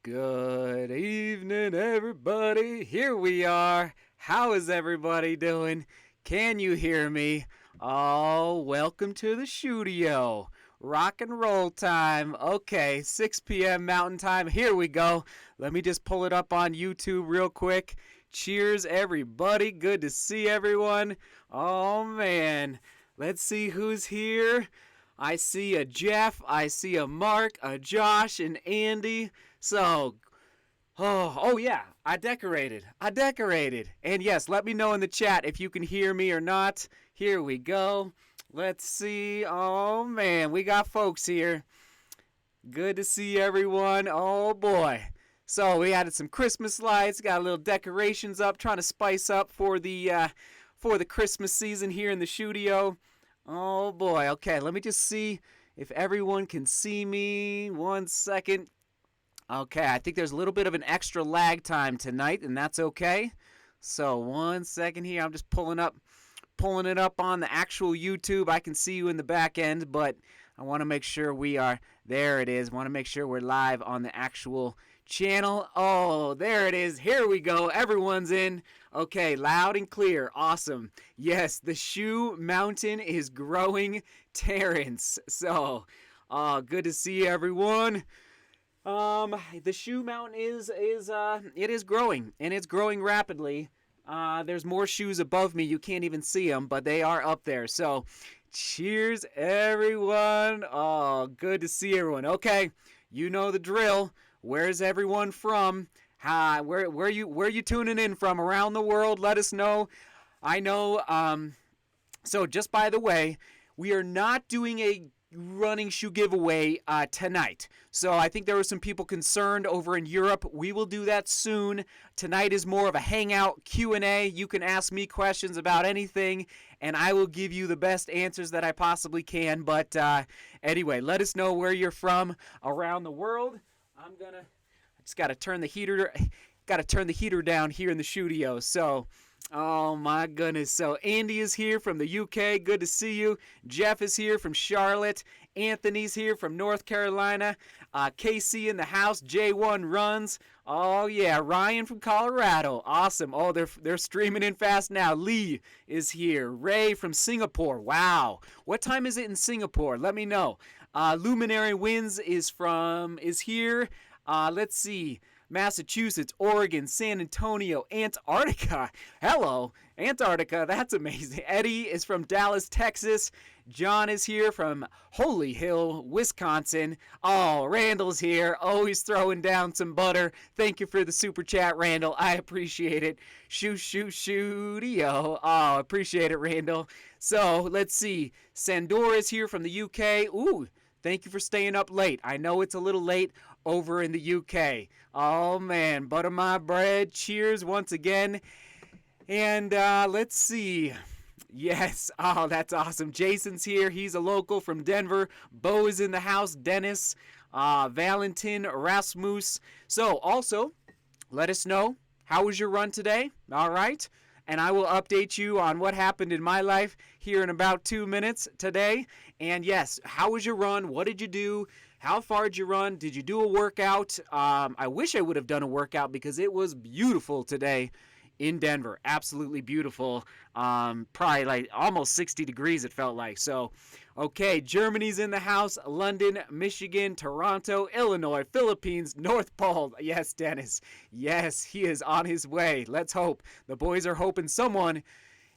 Good evening, everybody. Here we are. How is everybody doing? Can you hear me? Oh, welcome to the Shoedio. Rock and roll time. Okay, 6 p.m. Mountain Time. Here we go. Let me just pull it up on YouTube real quick. Cheers, everybody. Good to see everyone. Oh, man. Let's see who's here. I see a Jeff, I see a Mark, a Josh, and Andy. So, oh yeah, I decorated. And yes, let me know in the chat if you can hear me or not. Here we go. Let's see. Oh man, we got folks here. Good to see everyone. Oh boy. So we added some Christmas lights, got a little decorations up, trying to spice up for the Christmas season here in the Shoedio. Oh boy, okay, let me just see if everyone can see me. 1 second. Okay, I think there's a little bit of an extra lag time tonight, and that's okay. So 1 second here, I'm just pulling it up on the actual YouTube. I can see you in the back end, but I want to make sure we are, there it is, want to make sure we're live on the actual channel. Oh, there it is. Here we go. Everyone's in. Okay, loud and clear. Awesome. Yes, the Shoe Mountain is growing, Terrence. So, good to see everyone. The Shoe Mountain is growing, and it's growing rapidly. There's more shoes above me. You can't even see them, but they are up there. So, cheers, everyone. Oh, good to see everyone. Okay, you know the drill. Where's everyone from? Where you tuning in from around the world? Let us know. I know. So just by the way, we are not doing a running shoe giveaway tonight. So I think there were some people concerned over in Europe. We will do that soon. Tonight is more of a hangout Q&A. You can ask me questions about anything, and I will give you the best answers that I possibly can. But anyway, let us know where you're from around the world. I just got to turn the heater down here in the Shoedio. So, oh my goodness. So Andy is here from the UK. Good to see you. Jeff is here from Charlotte. Anthony's here from North Carolina. KC in the house. J1 runs. Oh yeah, Ryan from Colorado. Awesome. Oh, they're streaming in fast now. Lee is here. Ray from Singapore. Wow. What time is it in Singapore? Let me know. Luminary Winds is here. Let's see. Massachusetts, Oregon, San Antonio, Antarctica. Hello, Antarctica. That's amazing. Eddie is from Dallas, Texas. John is here from Holy Hill, Wisconsin. Oh, Randall's here. Always throwing down some butter. Thank you for the super chat, Randall. I appreciate it. Shoedio. Oh, appreciate it, Randall. So, let's see. Sandor is here from the UK. Ooh. Thank you for staying up late. I know it's a little late over in the UK. Oh, man. Butter my bread. Cheers once again. And let's see. Yes. Oh, that's awesome. Jason's here. He's a local from Denver. Bo is in the house. Dennis. Valentin. Rasmus. So, also, let us know. How was your run today? All right. And I will update you on what happened in my life here in about 2 minutes today. And yes, how was your run? What did you do? How far did you run? Did you do a workout? I wish I would have done a workout because it was beautiful today in Denver. Absolutely beautiful. Probably like almost 60 degrees it felt like. So, okay, Germany's in the house. London, Michigan, Toronto, Illinois, Philippines, North Pole. Yes, Dennis. Yes, he is on his way. Let's hope. The boys are hoping someone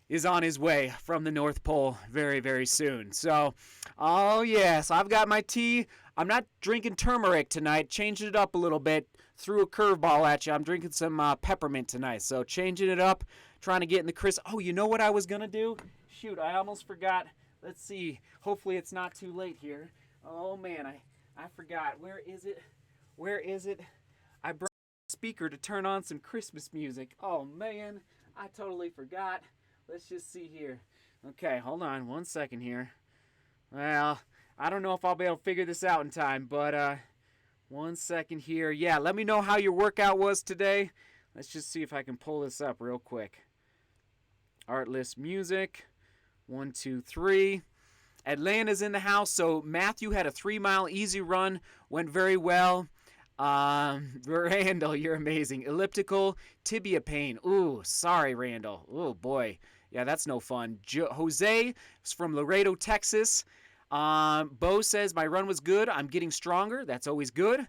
is on his way from the North Pole very, very soon. So, oh yes, I've got my tea. I'm not drinking turmeric tonight. Changing it up a little bit. Threw a curveball at you. I'm drinking some peppermint tonight. So changing it up, trying to get in the crisp. Oh, you know what I was going to do? Shoot, I almost forgot. Let's see. Hopefully it's not too late here. Oh, man, I forgot. Where is it? I brought a speaker to turn on some Christmas music. Oh, man, I totally forgot. Let's just see here. Okay, hold on 1 second here. Well, I don't know if I'll be able to figure this out in time, but 1 second here. Yeah, let me know how your workout was today. Let's just see if I can pull this up real quick. Artlist music. 1, 2, 3. Atlanta's in the house. So Matthew had a 3-mile easy run. Went very well. Randall, you're amazing. Elliptical tibia pain. Ooh, sorry, Randall. Oh boy, yeah, that's no fun. Jose is from Laredo, Texas. Bo says my run was good. I'm getting stronger. That's always good.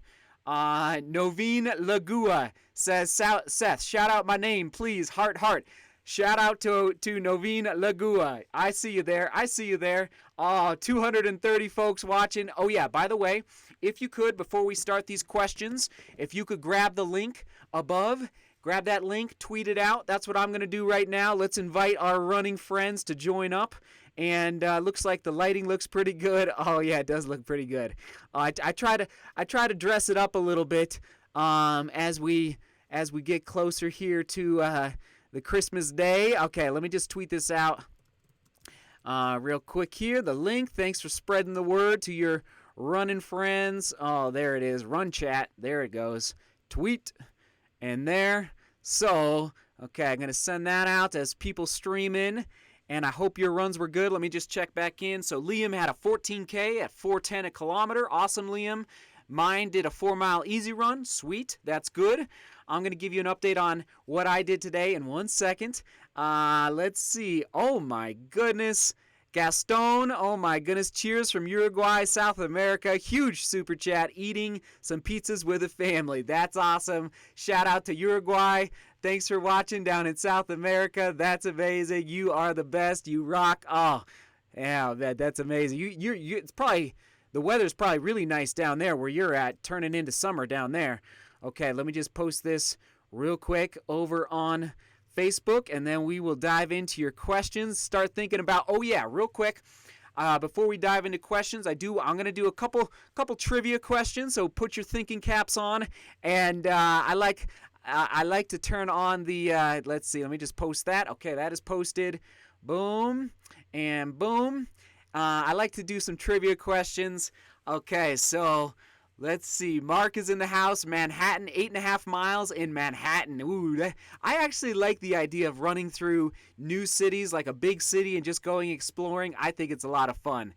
Noveen Lagua says, Seth, shout out my name, please. Heart, heart. Shout out to Noveen Lagua. I see you there. I see you there. 230 folks watching. Oh, yeah, by the way, if you could, before we start these questions, if you could grab the link above, grab that link, tweet it out. That's what I'm going to do right now. Let's invite our running friends to join up. And looks like the lighting looks pretty good. Oh yeah, it does look pretty good. I try to dress it up a little bit as we get closer here to the Christmas day. Okay, let me just tweet this out real quick here. The link. Thanks for spreading the word to your running friends. Oh, there it is. Run chat. There it goes. Tweet. And there. So, okay, I'm gonna send that out as people stream in. And I hope your runs were good. Let me just check back in. So Liam had a 14K at 4:10 a kilometer. Awesome, Liam. Mine did a 4-mile easy run. Sweet. That's good. I'm going to give you an update on what I did today in 1 second. Let's see. Oh, my goodness. Gaston, oh my goodness, cheers from Uruguay, South America. Huge super chat, eating some pizzas with a family. That's awesome. Shout out to Uruguay. Thanks for watching down in South America. That's amazing. You are the best. You rock. Oh, yeah, that's amazing. It's probably, the weather's probably really nice down there where you're at, turning into summer down there. Okay, let me just post this real quick over on Facebook, and then we will dive into your questions. Start thinking about, oh yeah, real quick, before we dive into questions, I'm going to do a couple trivia questions, so put your thinking caps on. And I like to turn on the, let's see, let me just post that. Okay, that is posted. Boom, and boom. I like to do some trivia questions. Okay, so let's see. Mark is in the house. Manhattan, 8.5 miles in Manhattan. Ooh, I actually like the idea of running through new cities, like a big city, and just going exploring. I think it's a lot of fun.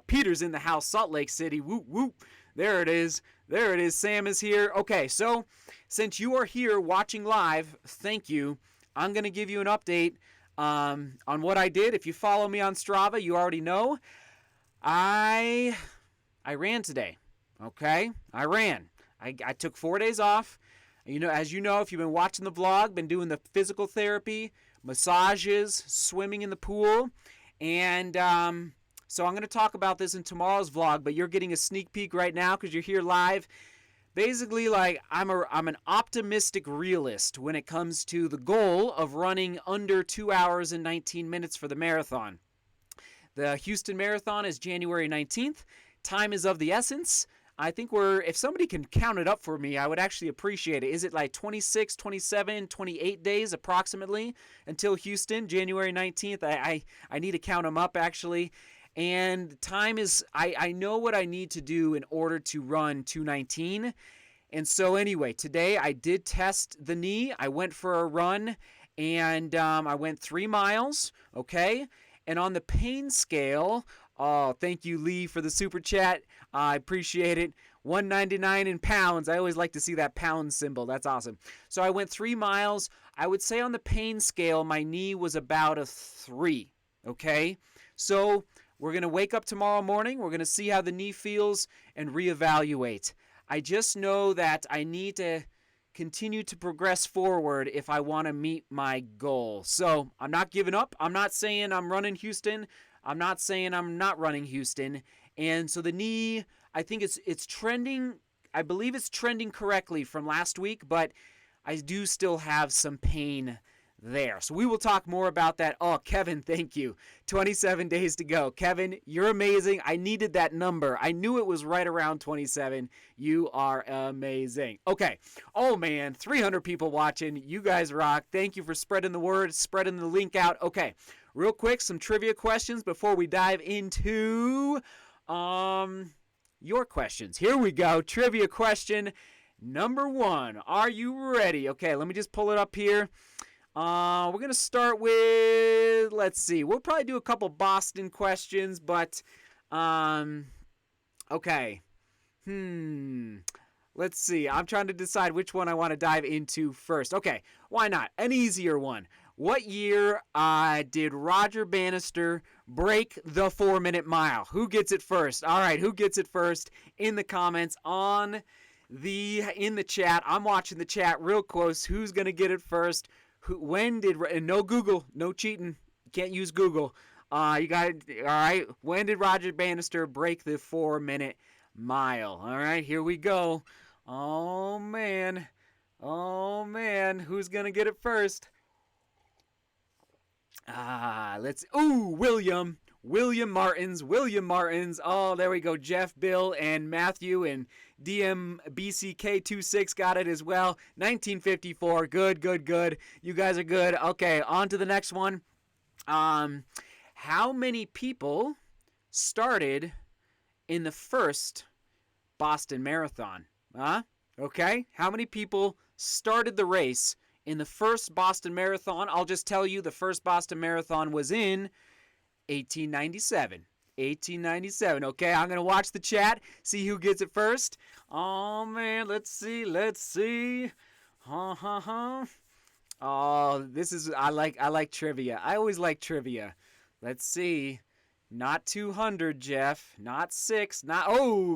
Peter's in the house. Salt Lake City. Whoop, whoop. There it is. There it is. Sam is here. Okay, so since you are here watching live, thank you. I'm going to give you an update on what I did. If you follow me on Strava, you already know. I ran today. Okay, I ran. I took 4 days off. You know, as you know, if you've been watching the vlog, been doing the physical therapy, massages, swimming in the pool, and so I'm going to talk about this in tomorrow's vlog. But you're getting a sneak peek right now because you're here live. Basically, like I'm an optimistic realist when it comes to the goal of running under 2 hours and 19 minutes for the marathon. The Houston Marathon is January 19th. Time is of the essence. I think if somebody can count it up for me, I would actually appreciate it. Is it like 26, 27, 28 days approximately until Houston, January 19th? I need to count them up actually. And time is, I know what I need to do in order to run 2:19. And so anyway, today I did test the knee. I went for a run and I went 3 miles, okay? And on the pain scale, oh, thank you, Lee, for the super chat. I appreciate it. 199 in pounds. I always like to see that pound symbol. That's awesome. So I went 3 miles. I would say on the pain scale, my knee was about a 3, okay? So we're going to wake up tomorrow morning. We're going to see how the knee feels and reevaluate. I just know that I need to continue to progress forward if I want to meet my goal. So I'm not giving up. I'm not saying I'm running Houston. I'm not saying I'm not running Houston. And so the knee, I think it's trending. I believe it's trending correctly from last week, but I do still have some pain there. So we will talk more about that. Oh, Kevin, thank you. 27 days to go. Kevin, you're amazing. I needed that number. I knew it was right around 27. You are amazing. Okay. Oh, man. 300 people watching. You guys rock. Thank you for spreading the word, spreading the link out. Okay. Real quick, some trivia questions before we dive into your questions. Here we go. Trivia question number 1. Are you ready? Okay, let me just pull it up here. We're going to start with, let's see. We'll probably do a couple Boston questions, but, okay. Let's see. I'm trying to decide which one I want to dive into first. Okay, why not? An easier one. What year did Roger Bannister break the 4-minute mile? Who gets it first? All right, who gets it first? In the comments in the chat. I'm watching the chat real close. Who's gonna get it first? And no Google, no cheating. Can't use Google. You got it. All right. When did Roger Bannister break the 4-minute mile? All right, here we go. Oh man. Who's gonna get it first? William Martins. Oh, there we go. Jeff, Bill, and Matthew, and DMBCK26 got it as well. 1954. Good. You guys are good. Okay, on to the next one. How many people started in the first Boston Marathon? Okay, how many people started the race in the first Boston Marathon? I'll just tell you, the first Boston Marathon was in 1897. 1897. Okay, I'm going to watch the chat, see who gets it first. Oh, man, let's see. Oh, I like trivia. I always like trivia. Let's see. Not 200, Jeff. Not 6.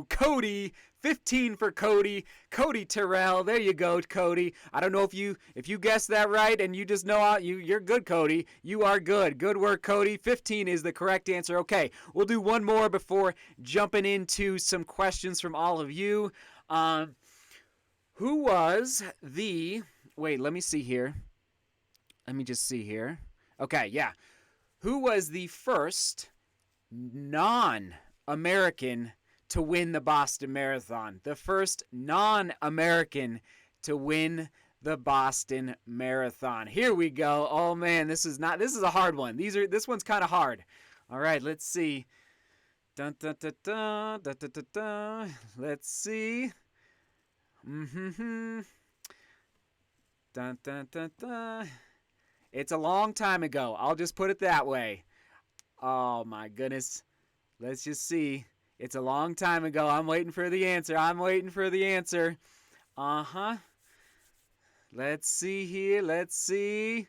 Cody. 15 for Cody. Cody Terrell. There you go, Cody. I don't know if you guessed that right and you just know how you're good, Cody. You are good. Good work, Cody. 15 is the correct answer. Okay, we'll do one more before jumping into some questions from all of you. Who was the... Wait, let me see here. Let me just see here. Okay, yeah. Who was the first non-American to win the Boston Marathon? The first non-American to win the Boston Marathon. Here we go. Oh man, this is a hard one. This one's kind of hard. All right, let's see. Dun, dun, dun, dun, dun, dun, dun, dun. Let's see. Dun, dun, dun, dun. It's a long time ago. I'll just put it that way. Oh my goodness. Let's just see. It's a long time ago. I'm waiting for the answer. Let's see here. Let's see.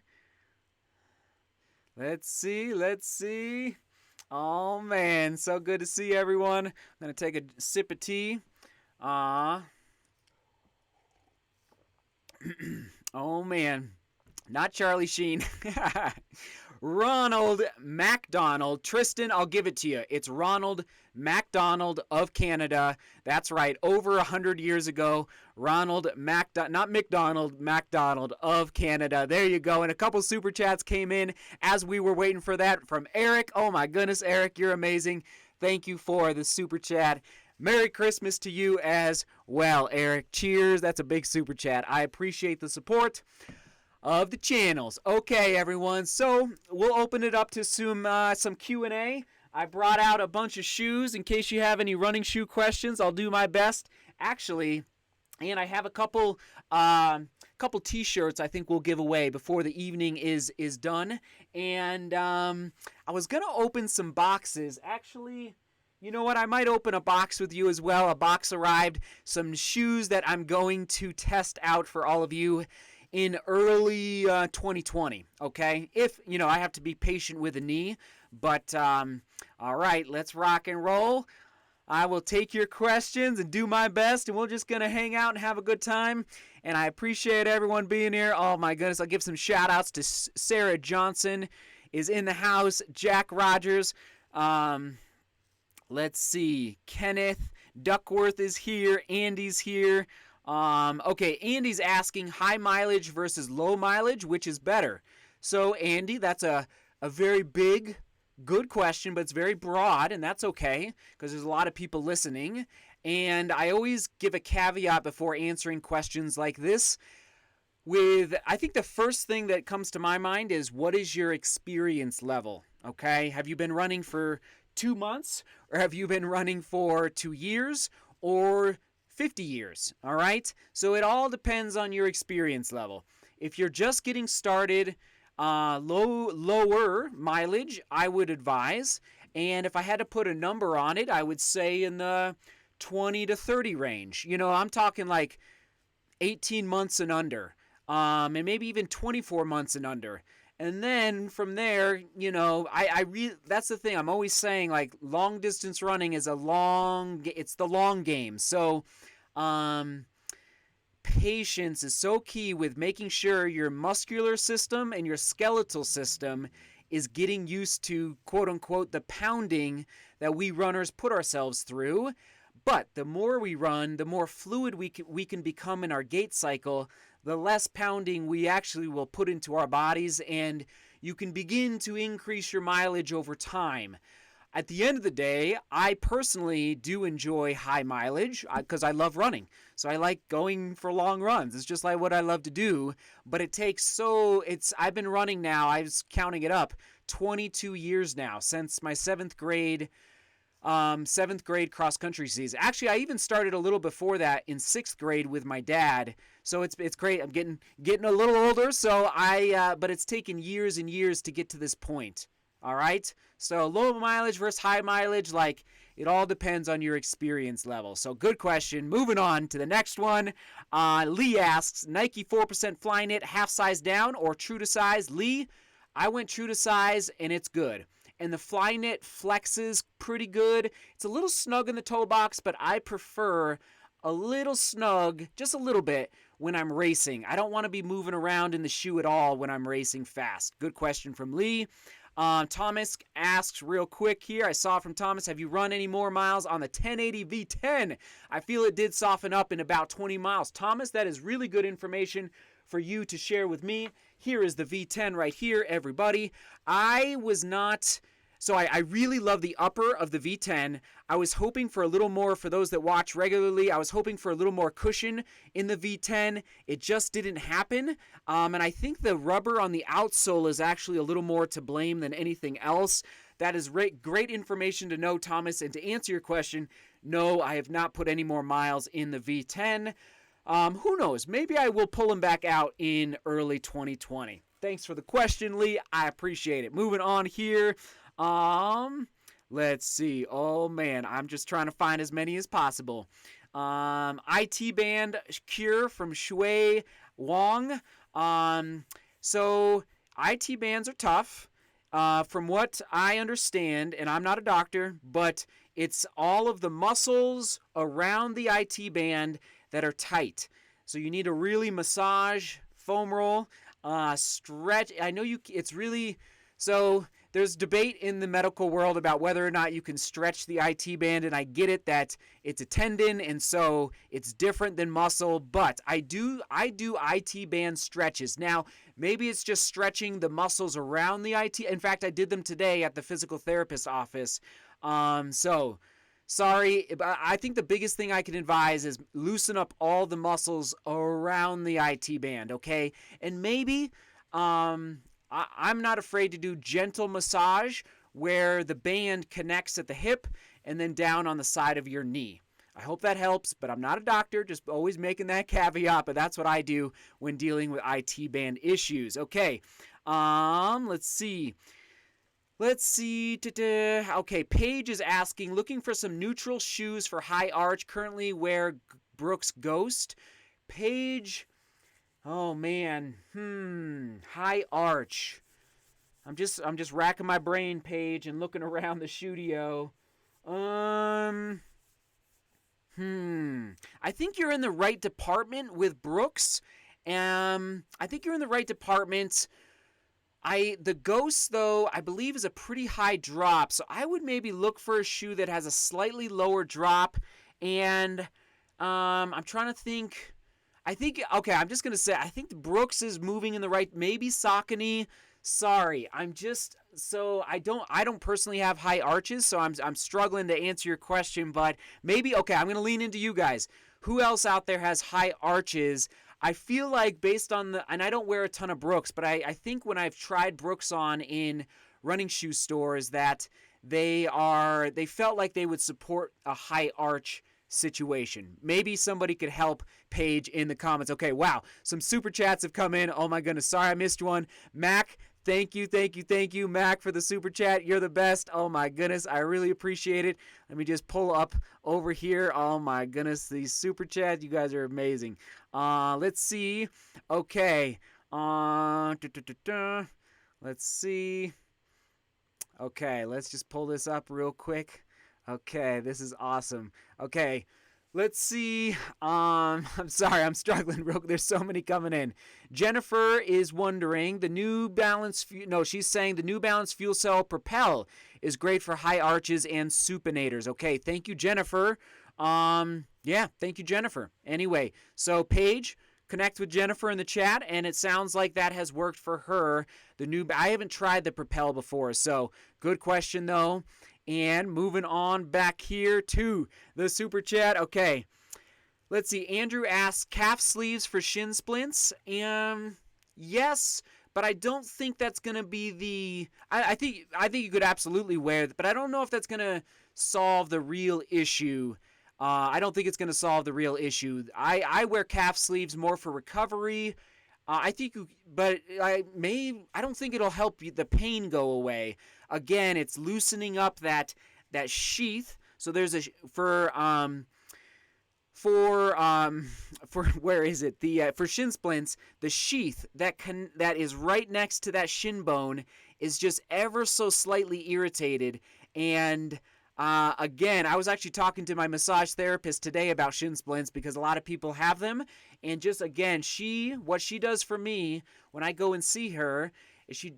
Oh man, so good to see everyone. I'm going to take a sip of tea. Oh man. Not Charlie Sheen. Ronald MacDonald. Tristan, I'll give it to you. It's Ronald MacDonald of Canada. That's right. Over 100 years ago, Ronald not McDonald, MacDonald of Canada. There you go. And a couple super chats came in as we were waiting for that from Eric. Oh my goodness, Eric, you're amazing. Thank you for the super chat. Merry Christmas to you as well, Eric. Cheers. That's a big super chat. I appreciate the support of the channels. Okay, everyone, so we'll open it up to some Q&A. I brought out a bunch of shoes in case you have any running shoe questions. I'll do my best. Actually, and I have a couple t-shirts I think we'll give away before the evening is done. And I was going to open some boxes. Actually, you know what? I might open a box with you as well. A box arrived. Some shoes that I'm going to test out for all of you in early 2020, okay? If, I have to be patient with the knee, but all right, let's rock and roll. I will take your questions and do my best, and we're just going to hang out and have a good time, and I appreciate everyone being here. Oh, my goodness, I'll give some shout-outs to Sarah Johnson is in the house, Jack Rogers, let's see, Kenneth Duckworth is here, Andy's here. Okay, Andy's asking high mileage versus low mileage, which is better? So, Andy, that's a very big, good question, but it's very broad, and that's okay, because there's a lot of people listening. And I always give a caveat before answering questions like this. I think the first thing that comes to my mind is, what is your experience level? Okay, have you been running for 2 months, or have you been running for 2 years, or 50 years, all right? So it all depends on your experience level. If you're just getting started, lower mileage, I would advise. And if I had to put a number on it, I would say in the 20 to 30 range. I'm talking like 18 months and under, and maybe even 24 months and under. And then from there, that's the thing. I'm always saying, like, long distance running is it's the long game. So, patience is so key with making sure your muscular system and your skeletal system is getting used to, quote unquote, the pounding that we runners put ourselves through. But the more we run, the more fluid we can become in our gait cycle, the less pounding we actually will put into our bodies, and you can begin to increase your mileage over time. At the end of the day, I personally do enjoy high mileage because I love running. So I like going for long runs. It's just like what I love to do. But I've been running now, I was counting it up, 22 years now, since my seventh grade cross country season. Actually, I even started a little before that in 6th grade with my dad. So it's great. I'm getting a little older. So but it's taken years and years to get to this point. All right. So low mileage versus high mileage, like, it all depends on your experience level. So good question. Moving on to the next one. Lee asks, Nike 4% Flyknit, half size down or true to size? Lee, I went true to size and it's good. And the Flyknit flexes pretty good. It's a little snug in the toe box, but I prefer a little snug, just a little bit, when I'm racing. I don't want to be moving around in the shoe at all when I'm racing fast. Good question from Lee. Thomas asks real quick here. I saw from Thomas, have you run any more miles on the 1080 V10? I feel it did soften up in about 20 miles. Thomas, that is really good information for you to share with me. Here is the V10 right here, everybody. I really love the upper of the V10. I was hoping for a little more, for those that watch regularly, I was hoping for a little more cushion in the V10. It just didn't happen. And I think the rubber on the outsole is actually a little more to blame than anything else. That is great information to know, Thomas. And to answer your question, no, I have not put any more miles in the V10. Who knows? Maybe I will pull him back out in early 2020. Thanks for the question, Lee. I appreciate it. Moving on here. Let's see. Oh man, I'm just trying to find as many as possible. IT band cure from Shui Wong. So IT bands are tough. From what I understand, and I'm not a doctor, but it's all of the muscles around the IT band that are tight. So you need to really massage, foam roll, stretch. I know it's really, so there's debate in the medical world about whether or not you can stretch the IT band, and I get it that it's a tendon, and so it's different than muscle, but I do IT band stretches. Now, maybe it's just stretching the muscles around the IT. In fact, I did them today at the physical therapist office. Sorry, but I think the biggest thing I can advise is loosen up all the muscles around the IT band, okay? And maybe I'm not afraid to do gentle massage where the band connects at the hip and then down on the side of your knee. I hope that helps, but I'm not a doctor, just always making that caveat, but that's what I do when dealing with IT band issues. Okay, let's see. Okay, Paige is asking, looking for some neutral shoes for high arch. Currently wear Brooks Ghost. Paige, oh man, high arch. I'm just racking my brain, Paige, and looking around the Shoedio. I think you're in the right department with Brooks. I think you're in the right department. The Ghost, though, I believe is a pretty high drop, so I would maybe look for a shoe that has a slightly lower drop, and I'm trying to think. I'm just going to say, I think the Brooks is moving in the right, maybe Saucony. Sorry, I don't personally have high arches, so I'm struggling to answer your question, but maybe, I'm going to lean into you guys. Who else out there has high arches? I feel like based on and I don't wear a ton of Brooks, but I think when I've tried Brooks on in running shoe stores that they felt like they would support a high arch situation. Maybe somebody could help Paige in the comments. Okay, wow, some super chats have come in. Oh my goodness, sorry I missed one. Mac, Thank you, Mac, for the super chat. You're the best. Oh my goodness, I really appreciate it. Let me just pull up over here. Oh my goodness, these super chats, you guys are amazing. Let's see. Okay. Let's see. Okay, let's just pull this up real quick. Okay, this is awesome. Okay, let's see. I'm sorry, I'm struggling. There's so many coming in. Jennifer is wondering the New Balance. She's saying the New Balance Fuel Cell Propel is great for high arches and supinators. Okay, thank you, Jennifer. Yeah, thank you, Jennifer. Anyway, so Paige, connect with Jennifer in the chat, and it sounds like that has worked for her. I haven't tried the Propel before, so good question though. And moving on back here to the super chat. Okay, let's see. Andrew asks, calf sleeves for shin splints? Yes, but I don't think that's gonna be the. I think you could absolutely wear it, but I don't know if that's gonna solve the real issue. I don't think it's going to solve the real issue. I wear calf sleeves more for recovery. I think, but I don't think it'll help the pain go away. Again, it's loosening up that sheath. So there's for where is it? For shin splints, the sheath that is right next to that shin bone is just ever so slightly irritated. And again, I was actually talking to my massage therapist today about shin splints because a lot of people have them. And just again, what she does for me when I go and see her is she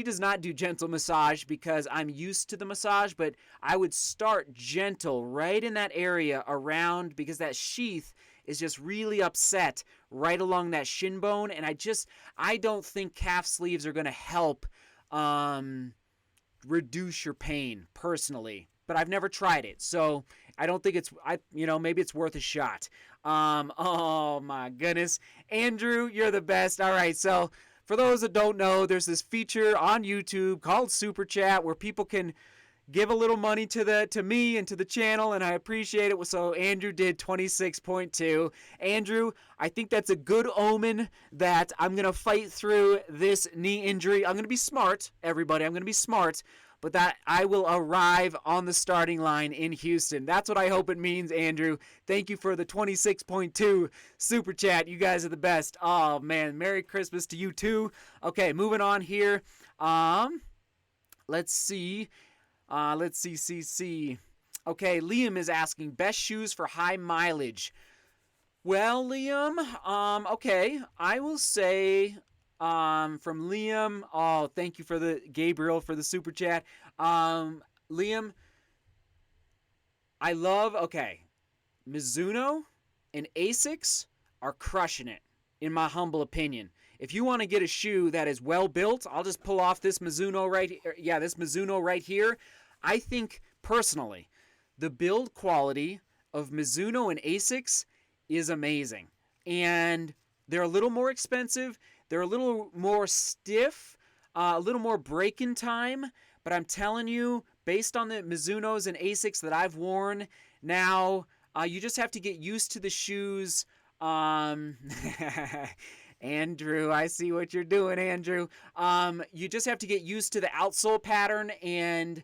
does not do gentle massage because I'm used to the massage, but I would start gentle right in that area around because that sheath is just really upset right along that shin bone. And I don't think calf sleeves are going to help reduce your pain personally, but I've never tried it, so I don't think maybe it's worth a shot. Oh my goodness, Andrew, you're the best. All right, so for those that don't know, there's this feature on YouTube called Super Chat where people can give a little money to me and to the channel, and I appreciate it. So Andrew did 26.2. Andrew, I think that's a good omen that I'm going to fight through this knee injury. I'm going to be smart, everybody. I'm going to be smart, but that I will arrive on the starting line in Houston. That's what I hope it means, Andrew. Thank you for the 26.2 super chat. You guys are the best. Oh, man. Merry Christmas to you, too. Okay, moving on here. Let's see. Okay, Liam is asking, best shoes for high mileage. Well, Liam, okay, I will say, from Liam, thank you for Gabriel for the super chat. Liam, Mizuno and Asics are crushing it, in my humble opinion. If you want to get a shoe that is well built, I'll just pull off this Mizuno right here. I think, personally, the build quality of Mizuno and Asics is amazing. And they're a little more expensive. They're a little more stiff, a little more break-in time. But I'm telling you, based on the Mizunos and Asics that I've worn, now you just have to get used to the shoes. Andrew, I see what you're doing, Andrew. You just have to get used to the outsole pattern, and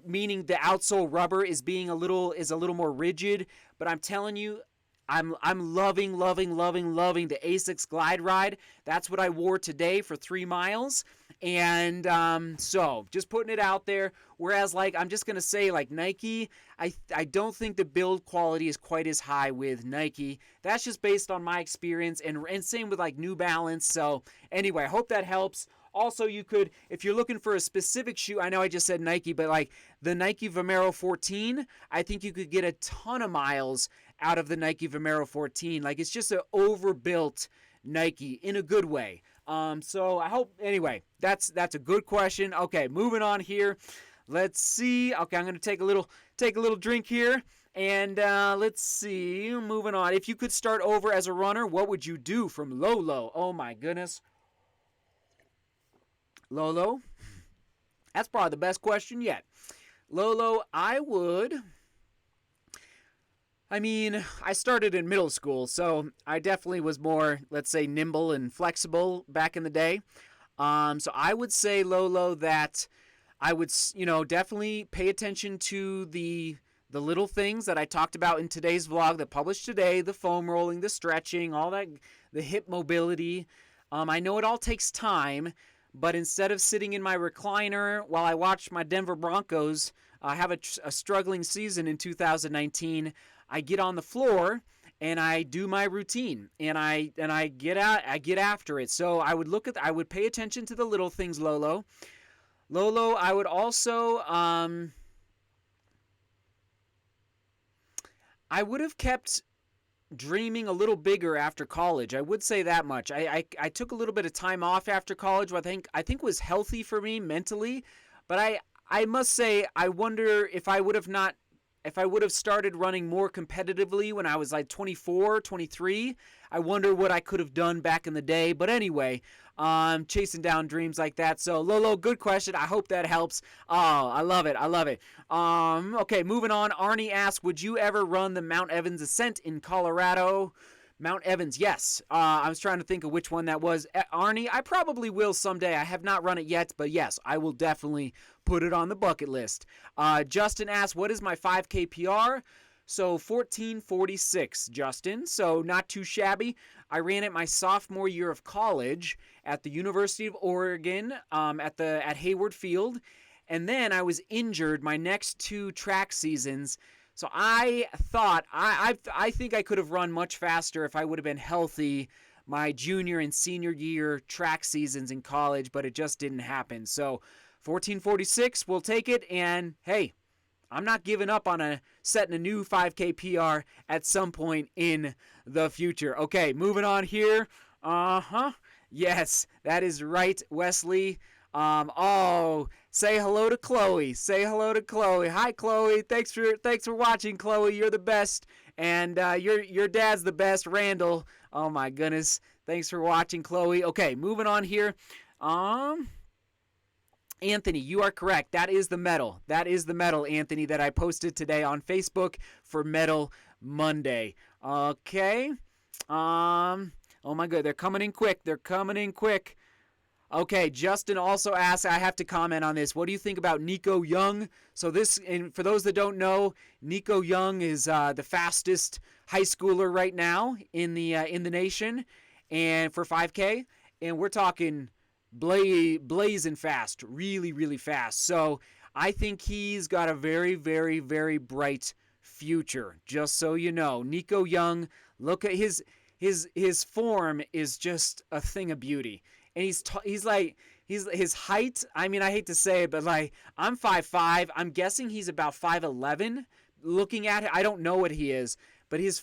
meaning the outsole rubber is a little more rigid. But I'm telling you, I'm loving the Asics Glide Ride. That's what I wore today for 3 miles. And so just putting it out there. Whereas I'm just gonna say Nike, I don't think the build quality is quite as high with Nike. That's just based on my experience, and same with New Balance. So anyway, I hope that helps. Also, you could, if you're looking for a specific shoe, I know I just said Nike, but the Nike Vomero 14, I think you could get a ton of miles out of the Nike Vomero 14. It's just an overbuilt Nike in a good way. So I hope, anyway, that's a good question. Okay, moving on here. Let's see. Okay, I'm going to take a little drink here. And let's see. Moving on. If you could start over as a runner, what would you do? From Lolo. Oh my goodness. Lolo, that's probably the best question yet. Lolo, I would... I mean, I started in middle school, so I definitely was more, let's say, nimble and flexible back in the day. So I would say, Lolo, that I would, definitely pay attention to the little things that I talked about in today's vlog that published today, the foam rolling, the stretching, all that, the hip mobility. I know it all takes time, but instead of sitting in my recliner while I watch my Denver Broncos have a struggling season in 2019, I get on the floor and I do my routine and I get after it. So I would pay attention to the little things, Lolo. I would also I would have kept dreaming a little bigger after college. I would say that much. I took a little bit of time off after college, what I think was healthy for me mentally, but I must say I wonder if I would have started running more competitively when I was like 24, 23, I wonder what I could have done back in the day. But anyway, chasing down dreams like that. So, Lolo, good question. I hope that helps. Oh, I love it. Okay, moving on. Arnie asks, would you ever run the Mount Evans Ascent in Colorado? Mount Evans, yes. I was trying to think of which one that was. Arnie, I probably will someday. I have not run it yet, but yes, I will definitely put it on the bucket list. Justin asks, what is my 5K PR? So 14:46, Justin. So not too shabby. I ran it my sophomore year of college at the University of Oregon at Hayward Field. And then I was injured my next 2 track seasons. So I thought, I think I could have run much faster if I would have been healthy my junior and senior year track seasons in college, but it just didn't happen. So 14:46, we'll take it. And hey, I'm not giving up on setting a new 5K PR at some point in the future. Okay, moving on here. Yes, that is right, Wesley. Say hello to Chloe. Hi, Chloe. Thanks for watching, Chloe. You're the best, and your dad's the best, Randall. Oh my goodness. Thanks for watching, Chloe. Okay, moving on here. Anthony, you are correct. That is the medal. Anthony, that I posted today on Facebook for Medal Monday. Okay. Oh my god, they're coming in quick. Okay, Justin also asks, I have to comment on this. What do you think about Nikko Young? So and for those that don't know, Nikko Young is the fastest high schooler right now in the nation, and for 5K, and we're talking blazing fast, really, really fast. So I think he's got a very, very, very bright future. Just so you know, Nikko Young. Look at his form is just a thing of beauty. And his height, I mean, I hate to say it, but like, I'm 5'5", I'm guessing he's about 5'11". Looking at it, I don't know what he is, but he's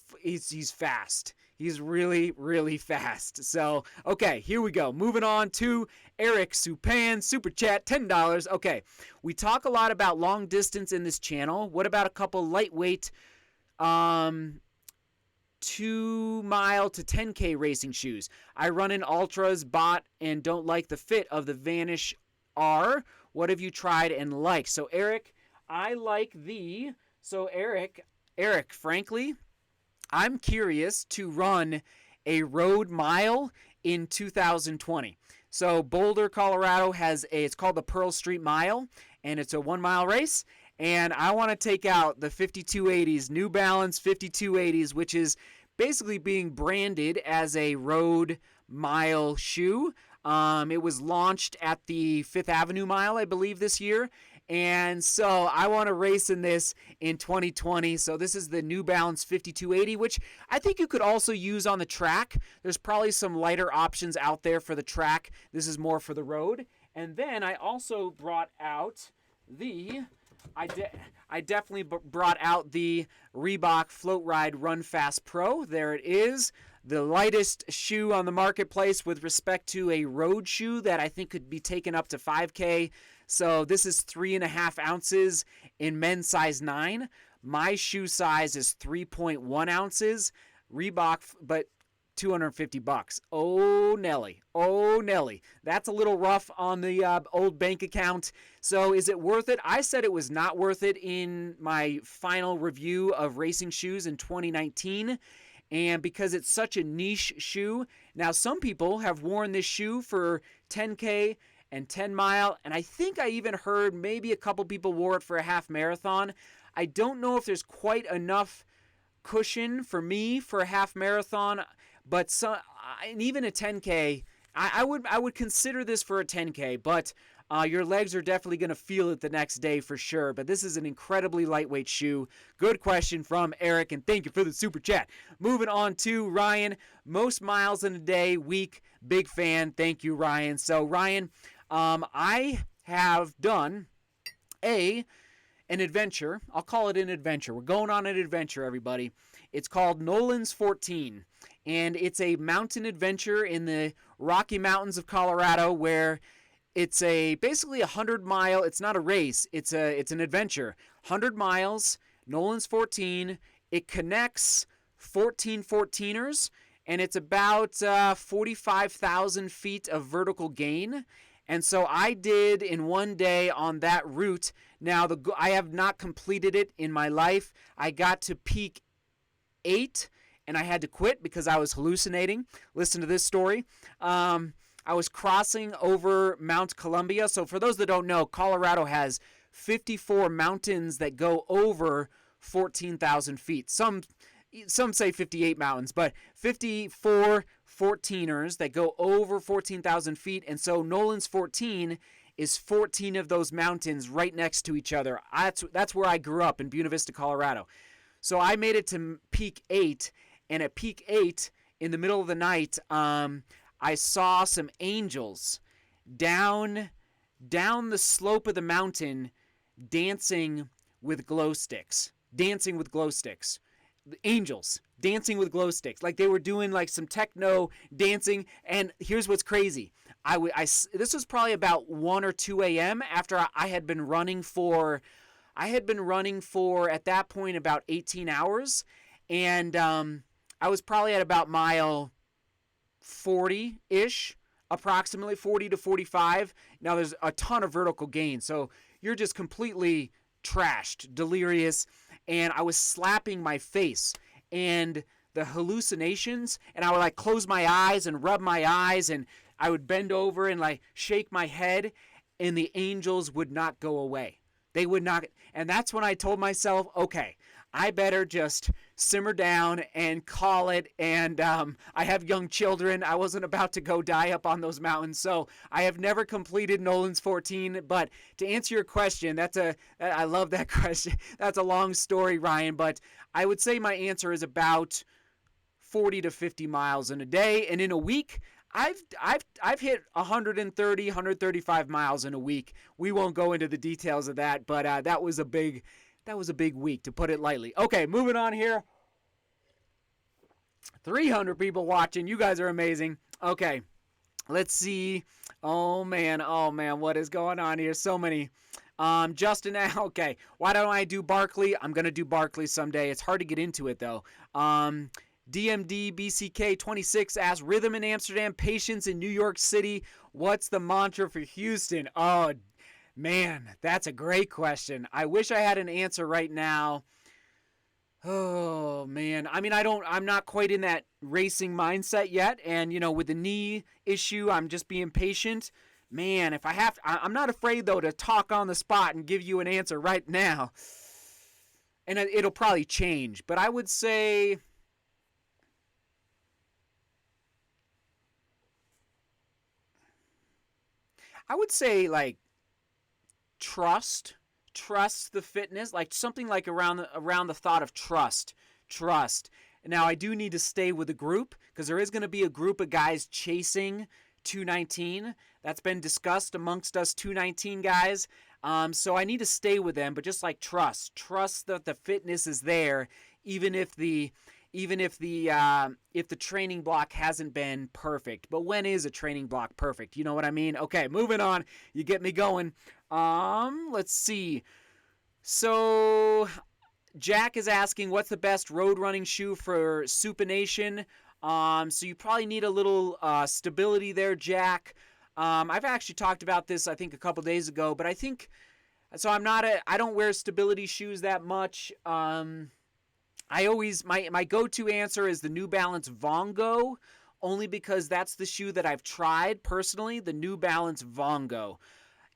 fast. He's really, really fast. So, okay, here we go. Moving on to Eric Supan, Super Chat, $10. Okay, we talk a lot about long distance in this channel. What about a couple lightweight 2-mile to 10K racing shoes? I run in Ultras, bought, and don't like the fit of the Vanish R. What have you tried and liked? So Eric, Eric, frankly, I'm curious to run a road mile in 2020. So Boulder, Colorado it's called the Pearl Street Mile, and it's a 1-mile race. And I want to take out the 5280s, New Balance 5280s, which is basically being branded as a road mile shoe. It was launched at the 5th Avenue Mile, I believe, this year. And so I want to race in this in 2020. So this is the New Balance 5280, which I think you could also use on the track. There's probably some lighter options out there for the track. This is more for the road. And then I also brought out I definitely brought out the Reebok Float Ride Run Fast Pro. There it is. The lightest shoe on the marketplace with respect to a road shoe that I think could be taken up to 5K. So this is 3.5 ounces in men's size 9. My shoe size is 3.1 ounces. Reebok, but $250. Oh, Nelly. Oh, Nelly. That's a little rough on the old bank account. So is it worth it? I said it was not worth it in my final review of racing shoes in 2019. And because it's such a niche shoe, now some people have worn this shoe for 10K and 10 mile, and I think I even heard maybe a couple people wore it for a half marathon. I don't know if there's quite enough cushion for me for a half marathon, but and even a 10K, I would consider this for a 10K, but your legs are definitely going to feel it the next day for sure. But this is an incredibly lightweight shoe. Good question from Eric, and thank you for the super chat. Moving on to Ryan. Most miles in a day, week, big fan. Thank you, Ryan. So, Ryan, I have done an adventure. I'll call it an adventure. We're going on an adventure, everybody. It's called Nolan's 14, and it's a mountain adventure in the Rocky Mountains of Colorado where it's basically 100-mile. It's not a race. It's an adventure. 100 miles, Nolan's 14. It connects 14 14ers, and it's about 45,000 feet of vertical gain. And so I did in one day on that route. Now, I have not completed it in my life. I got to peak 8, and I had to quit because I was hallucinating. Listen to this story. I was crossing over Mount Columbia. So for those that don't know, Colorado has 54 mountains that go over 14,000 feet. Some say 58 mountains, but 54 14ers that go over 14,000 feet. And so Nolan's 14 is 14 of those mountains right next to each other. That's where I grew up, in Buena Vista, Colorado. So I made it to peak 8, and at peak 8, in the middle of the night, I saw some angels down the slope of the mountain dancing with glow sticks. Angels dancing with glow sticks. Like they were doing like some techno dancing. And here's what's crazy. This was probably about 1 or 2 a.m. after I had been running for at that point about 18 hours. And I was probably at about mile 40-ish, approximately 40 to 45. Now there's a ton of vertical gain, so you're just completely trashed, delirious, and I was slapping my face, and the hallucinations, and I would like close my eyes and rub my eyes, and I would bend over and like shake my head, and the angels would not go away. They would not, and that's when I told myself, okay, I better just simmer down and call it. And I have young children. I wasn't about to go die up on those mountains. So I have never completed Nolan's 14. But to answer your question, I love that question. That's a long story, Ryan. But I would say my answer is about 40 to 50 miles in a day. And in a week, I've hit 130, 135 miles in a week. We won't go into the details of that, but that was a big week, to put it lightly. Okay, moving on here. 300 people watching. You guys are amazing. Okay, let's see. Oh man, what is going on here? So many. Justin, okay. Why don't I do Barkley? I'm going to do Barkley someday. It's hard to get into it, though. DMD BCK 26 asks, rhythm in Amsterdam, patience in New York City. What's the mantra for Houston? Oh, man, that's a great question. I wish I had an answer right now. Oh, man. I mean, I'm not quite in that racing mindset yet. And, with the knee issue, I'm just being patient. Man, if I have to, I'm not afraid, though, to talk on the spot and give you an answer right now. And it'll probably change. But I would say, like, trust the fitness, like something like around the thought of trust. Now I do need to stay with a group, because there is going to be a group of guys chasing 219. That's been discussed amongst us 219 guys. So I need to stay with them, but just like trust that the fitness is there, even if the training block hasn't been perfect. But when is a training block perfect? You know what I mean? Okay, moving on. You get me going. Let's see. So Jack is asking, what's the best road running shoe for supination? So you probably need a little stability there, Jack. I've actually talked about this, I think, a couple days ago, but I think so. I don't wear stability shoes that much. I always my go-to answer is the New Balance Vongo, only because that's the shoe that I've tried personally, the New Balance Vongo.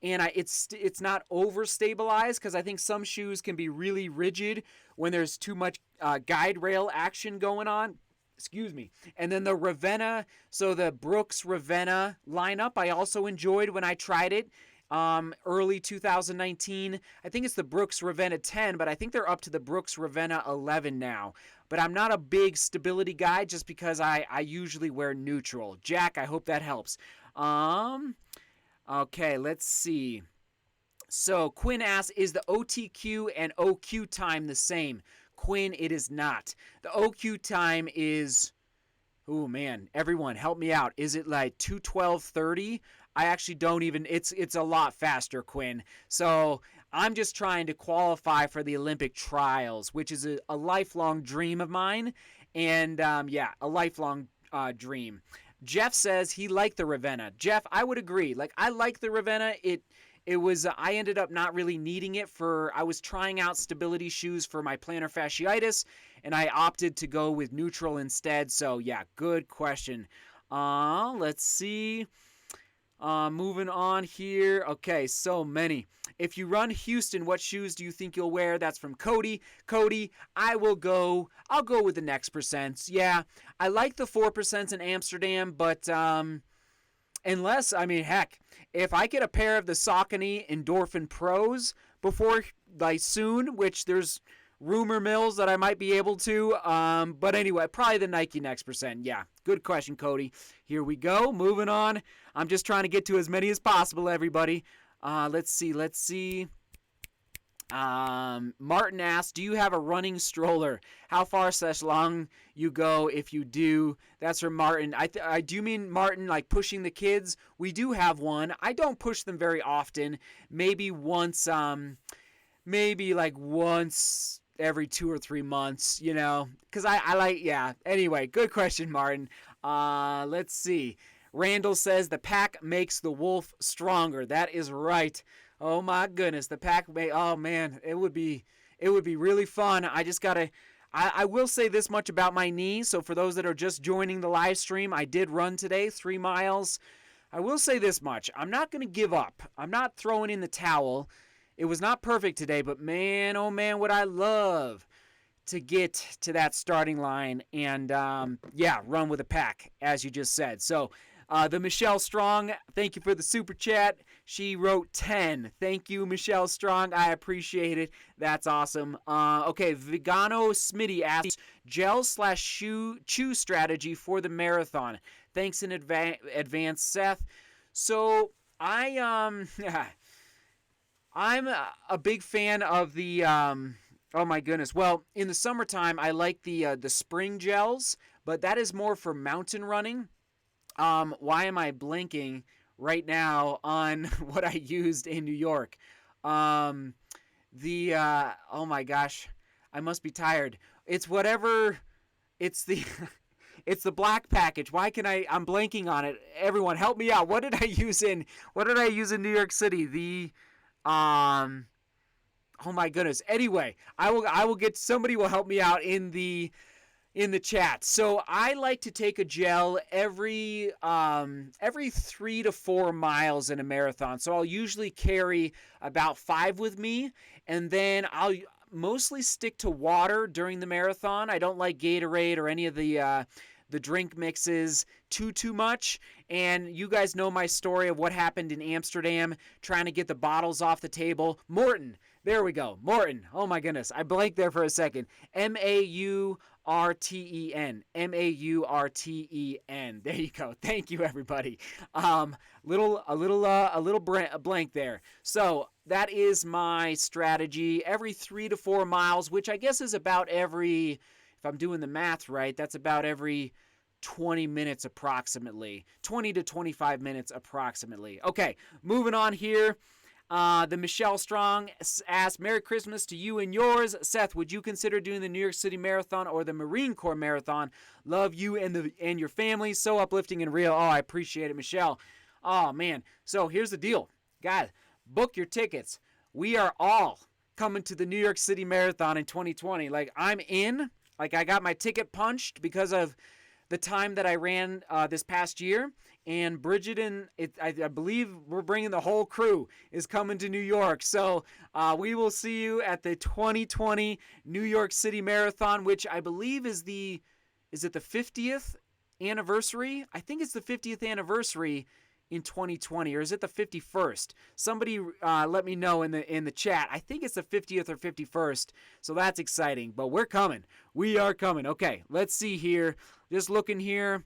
And it's not over stabilized, because I think some shoes can be really rigid when there's too much guide rail action going on. Excuse me. And then the Ravenna, so the Brooks Ravenna lineup, I also enjoyed when I tried it early 2019. I think it's the Brooks Ravenna 10, but I think they're up to the Brooks Ravenna 11 now. But I'm not a big stability guy, just because I usually wear neutral. Jack, I hope that helps. Okay, let's see. So Quinn asks, is the OTQ and OQ time the same? Quinn, it is not. The OQ time is, oh man, everyone help me out. Is it like 2:12:30? I actually don't even, it's a lot faster, Quinn. So I'm just trying to qualify for the Olympic trials, which is a lifelong dream of mine. And yeah, a lifelong dream. Jeff says he liked the Ravenna. Jeff, I would agree. Like, I like the Ravenna. It was, I ended up not really needing it I was trying out stability shoes for my plantar fasciitis, and I opted to go with neutral instead. So yeah, good question. Let's see. Moving on here. Okay, so many. If you run Houston, what shoes do you think you'll wear? That's from Cody. Cody, I'll go with the next percents. Yeah, I like the 4% in Amsterdam, but unless, I mean, heck, if I get a pair of the Saucony Endorphin Pros before, like, soon, which there's rumor mills that I might be able to, but anyway, probably the Nike next percent. Yeah, good question, Cody. Here we go, moving on. I'm just trying to get to as many as possible, everybody. Let's see. Martin asks, do you have a running stroller? How far/long you go if you do? That's from Martin. I do mean Martin, like pushing the kids. We do have one. I don't push them very often. Maybe once, maybe like once every 2 or 3 months, you know, because I like, yeah. Anyway, good question, Martin. Let's see. Randall says the pack makes the wolf stronger. That is right. Oh my goodness, the pack oh man, it would be really fun. I will say this much about my knee. So for those that are just joining the live stream, I did run today 3 miles. I will say this much. I'm not going to give up. I'm not throwing in the towel. It was not perfect today, but man, oh man, would I love to get to that starting line and yeah, run with a pack, as you just said. So the Michelle Strong, thank you for the super chat. She wrote 10. Thank you, Michelle Strong. I appreciate it. That's awesome. Okay, Vegano Smitty asks, gel/chew strategy for the marathon. Thanks in advance, Seth. So I'm a big fan of the oh my goodness. Well, in the summertime, I like the spring gels, but that is more for mountain running. Why am I blinking right now on what I used in New York? Oh my gosh, I must be tired. It's whatever, it's the, it's the black package. Why can I'm blanking on it. Everyone help me out. What did I use in New York City? Oh my goodness. Anyway, I will get, somebody will help me out in the chat. So I like to take a gel every 3 to 4 miles in a marathon. So I'll usually carry about 5 with me, and then I'll mostly stick to water during the marathon. I don't like Gatorade or any of the drink mixes too much. And you guys know my story of what happened in Amsterdam, trying to get the bottles off the table. Morton, there we go. Morton. Oh my goodness, I blanked there for a second. Maurten. Maurten. There you go. Thank you, everybody. A little blank there. So that is my strategy. Every 3 to 4 miles, which I guess is about every, if I'm doing the math right, that's about every 20 minutes approximately. 20 to 25 minutes approximately. Okay, moving on here. The Michelle Strong asked, Merry Christmas to you and yours. Seth, would you consider doing the New York City Marathon or the Marine Corps Marathon? Love you and your family. So uplifting and real. Oh, I appreciate it, Michelle. Oh, man. So here's the deal. Guys, book your tickets. We are all coming to the New York City Marathon in 2020. Like, I'm in. Like, I got my ticket punched because of the time that I ran this past year. And Bridget and I believe we're bringing the whole crew is coming to New York. So we will see you at the 2020 New York City Marathon, which I believe is it the 50th anniversary? I think it's the 50th anniversary in 2020, or is it the 51st? Somebody let me know in the chat. I think it's the 50th or 51st. So that's exciting. But we're coming. We are coming. Okay, let's see here. Just looking here.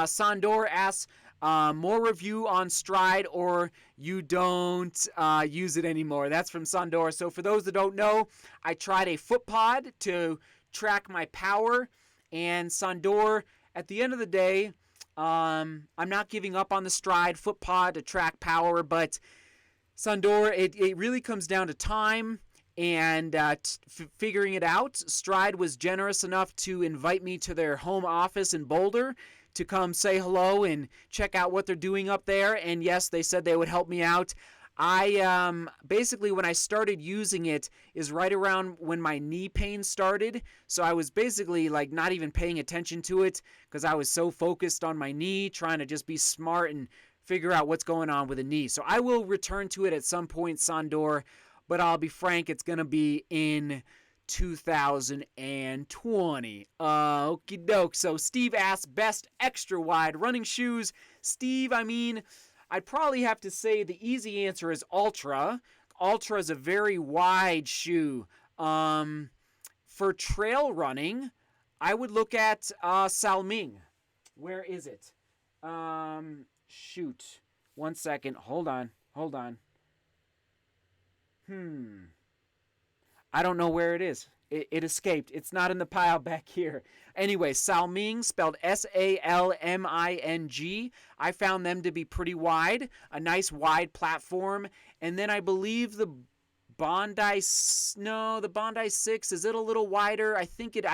Sandor asks, more review on Stride or you don't use it anymore. That's from Sandor. So for those that don't know, I tried a foot pod to track my power. And Sandor, at the end of the day, I'm not giving up on the Stride foot pod to track power. But Sandor, it really comes down to time and figuring it out. Stride was generous enough to invite me to their home office in Boulder to come say hello and check out what they're doing up there. And yes, they said they would help me out. I basically, when I started using it is right around when my knee pain started. So I was basically like not even paying attention to it because I was so focused on my knee, trying to just be smart and figure out what's going on with the knee. So I will return to it at some point, Sandor, but I'll be frank, it's going to be in 2020. Okie doke. So Steve asks, best extra wide running shoes. Steve, I mean, I'd probably have to say the easy answer is Ultra. Ultra is a very wide shoe. For trail running, I would look at Salming. Where is it? Shoot. 1 second. Hold on. I don't know where it is. It escaped. It's not in the pile back here. Anyway, Salming, spelled Salming. I found them to be pretty wide, a nice wide platform. And then I believe the Bondi 6, is it a little wider? I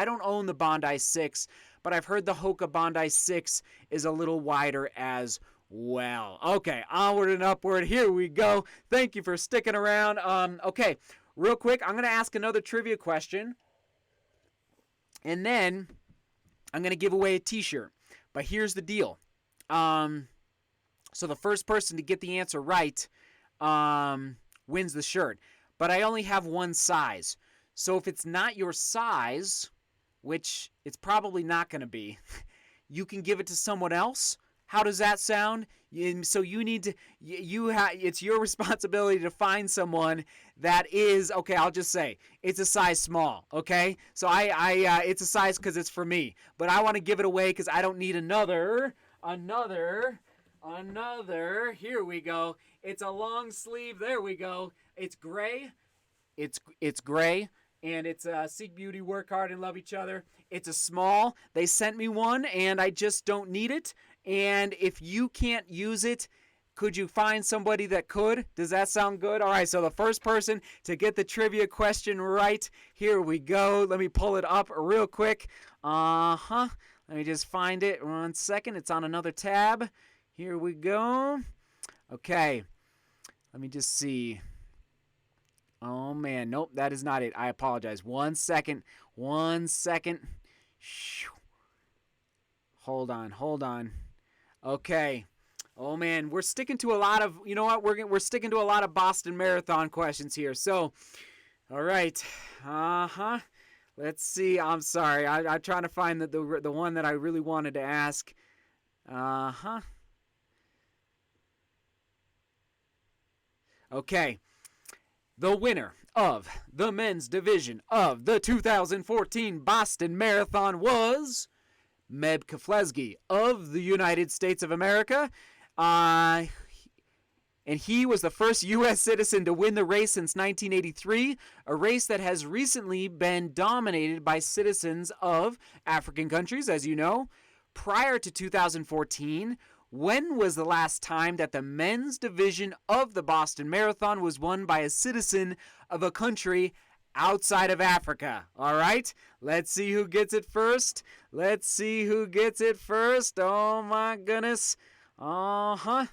don't own the Bondi 6, but I've heard the Hoka Bondi 6 is a little wider as well. Okay, onward and upward. Here we go. Thank you for sticking around. Okay. Real quick, I'm going to ask another trivia question, and then I'm going to give away a t-shirt. But here's the deal. So the first person to get the answer right wins the shirt. But I only have one size. So if it's not your size, which it's probably not going to be, you can give it to someone else. How does that sound? So you need to, it's your responsibility to find someone that is, okay, I'll just say, it's a size small, okay? So it's a size because it's for me. But I want to give it away because I don't need another, here we go. It's a long sleeve, there we go. It's gray, it's gray. And it's Seek Beauty, Work Hard, and Love Each Other. It's a small. They sent me one, and I just don't need it. And if you can't use it, could you find somebody that could? Does that sound good? All right, so the first person to get the trivia question right, here we go. Let me pull it up real quick. Let me just find it. 1 second. It's on another tab. Here we go. Okay. Let me just see. Oh, man. Nope, that is not it. I apologize. 1 second. Hold on. Okay. Oh, man. We're sticking to a lot of, you know what? We're sticking to a lot of Boston Marathon questions here. So, all right. Let's see. I'm sorry. I'm trying to find the one that I really wanted to ask. Okay. The winner of the men's division of the 2014 Boston Marathon was Meb Keflezighi of the United States of America. And he was the first U.S. citizen to win the race since 1983, a race that has recently been dominated by citizens of African countries, as you know. Prior to 2014, When was the last time that the men's division of the Boston Marathon was won by a citizen of a country outside of Africa? All right, let's see who gets it first. Let's see who gets it first. Oh my goodness. Uh-huh.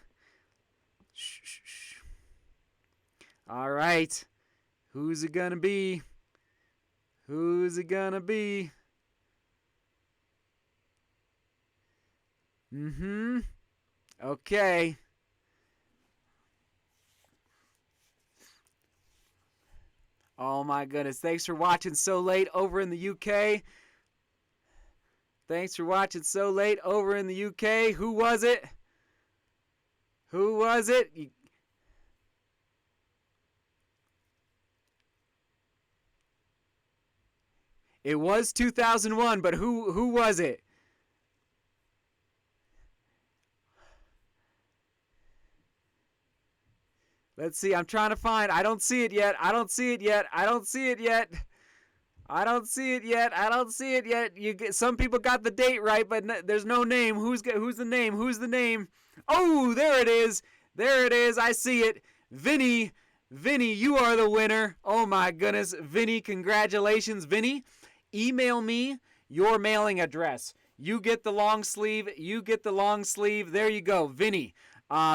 Shh. All right. Who's it gonna be? Who's it gonna be? Okay. Oh my goodness. Thanks for watching so late over in the UK. Thanks for watching so late over in the UK. Who was it? Who was it? It was 2001, but who was it? Let's see. I'm trying to find. I don't see it yet. I don't see it yet. I don't see it yet. I don't see it yet. I don't see it yet. Some people got the date right, but there's no name. Who's the name? Who's the name? Oh, there it is. There it is. I see it. Vinny. Vinny, you are the winner. Oh my goodness. Vinny, congratulations. Vinny, email me your mailing address. You get the long sleeve. You get the long sleeve. There you go. Vinny.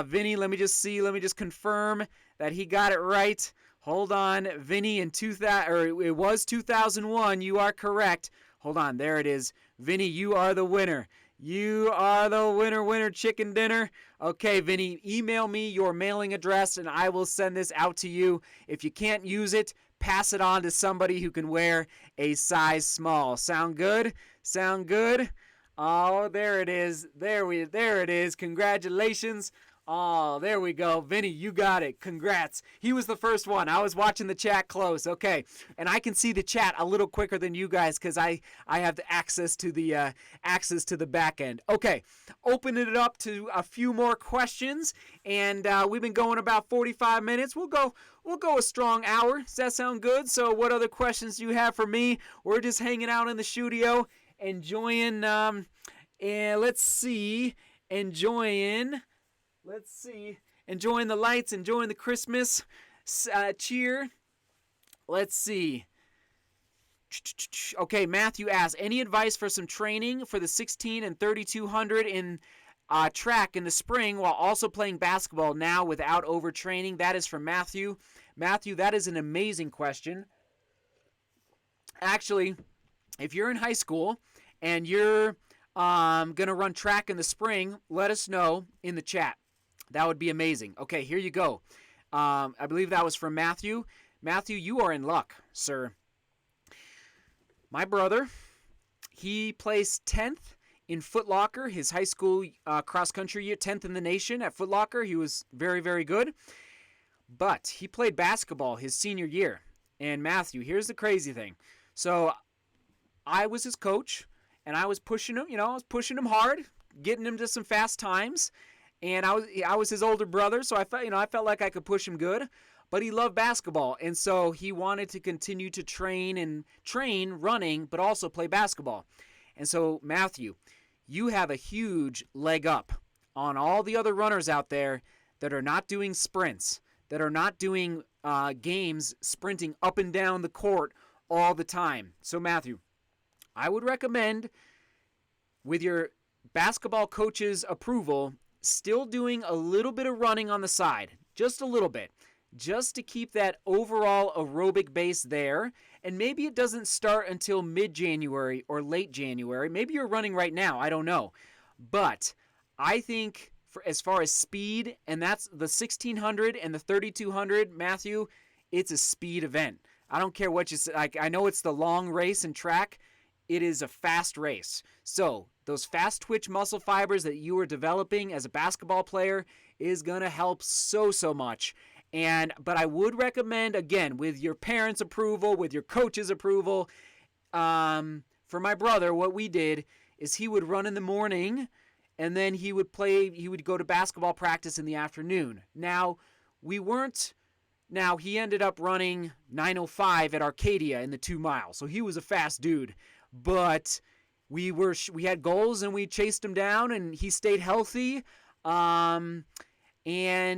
Vinny, let me just see. Let me just confirm that he got it right. Hold on. Vinny, it was 2001. You are correct. Hold on. There it is. Vinny, you are the winner. You are the winner, chicken dinner. Okay, Vinny, email me your mailing address and I will send this out to you. If you can't use it, pass it on to somebody who can wear a size small. Sound good? Sound good? Oh, there it is. There it is. Congratulations. Oh, there we go. Vinny, you got it. Congrats. He was the first one. I was watching the chat close. Okay. And I can see the chat a little quicker than you guys because I have the access to the back end. Okay. Opening it up to a few more questions. And we've been going about 45 minutes. We'll go a strong hour. Does that sound good? So what other questions do you have for me? We're just hanging out in the studio, enjoying enjoying the lights, enjoying the Christmas cheer. Let's see. Okay, Matthew asks, any advice for some training for the 16 and 3200 in track in the spring while also playing basketball now without overtraining? That is from Matthew. Matthew, that is an amazing question. Actually, if you're in high school and you're going to run track in the spring, let us know in the chat. That would be amazing. Okay, here you go. I believe that was from Matthew. Matthew, you are in luck, sir. My brother, he placed 10th in Foot Locker, his high school cross-country year, 10th in the nation at Foot Locker. He was very, very good. But he played basketball his senior year. And Matthew, here's the crazy thing. So I was his coach, and I was pushing him. I was pushing him hard, getting him to some fast times. And I was his older brother, so I felt like I could push him good. But he loved basketball, and so he wanted to continue to train running, but also play basketball. And so, Matthew, you have a huge leg up on all the other runners out there that are not doing sprints, that are not doing games sprinting up and down the court all the time. So, Matthew, I would recommend, with your basketball coach's approval, still doing a little bit of running on the side, just a little bit, just to keep that overall aerobic base there. And maybe it doesn't start until mid-January or late January. Maybe you're running right now. I don't know. But I think as far as speed, and that's the 1600 and the 3200, Matthew, it's a speed event. I don't care what you say. I know it's the long race and track. It is a fast race. So those fast twitch muscle fibers that you are developing as a basketball player is going to help so much. But I would recommend, again, with your parents' approval, with your coach's approval, for my brother, what we did is he would run in the morning and then he would go to basketball practice in the afternoon. Now, he ended up running 9:05 at Arcadia in the 2 miles. So he was a fast dude. But we had goals and we chased him down and he stayed healthy. And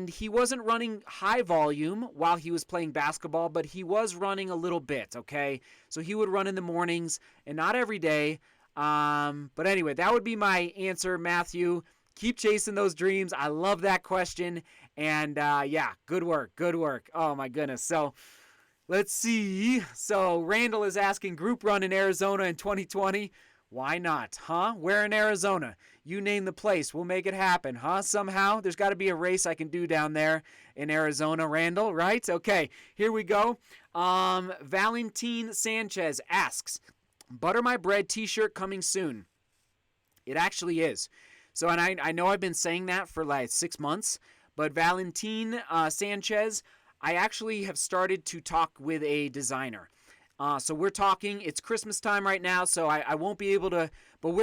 he wasn't running high volume while he was playing basketball, but he was running a little bit, okay? So he would run in the mornings, and not every day. But anyway, that would be my answer, Matthew. Keep chasing those dreams. I love that question. And yeah, good work. Good work. Oh, my goodness. So let's see. So Randall is asking, group run in Arizona in 2020. Why not, huh? Where in Arizona? You name the place. We'll make it happen, huh? Somehow, there's got to be a race I can do down there in Arizona, Randall, right? Okay, here we go. Valentin Sanchez asks, Butter My Bread t-shirt coming soon. It actually is. So, and I know I've been saying that for like 6 months, but Valentin Sanchez, I actually have started to talk with a designer. So we're talking, it's Christmas time right now, so I won't be able to, but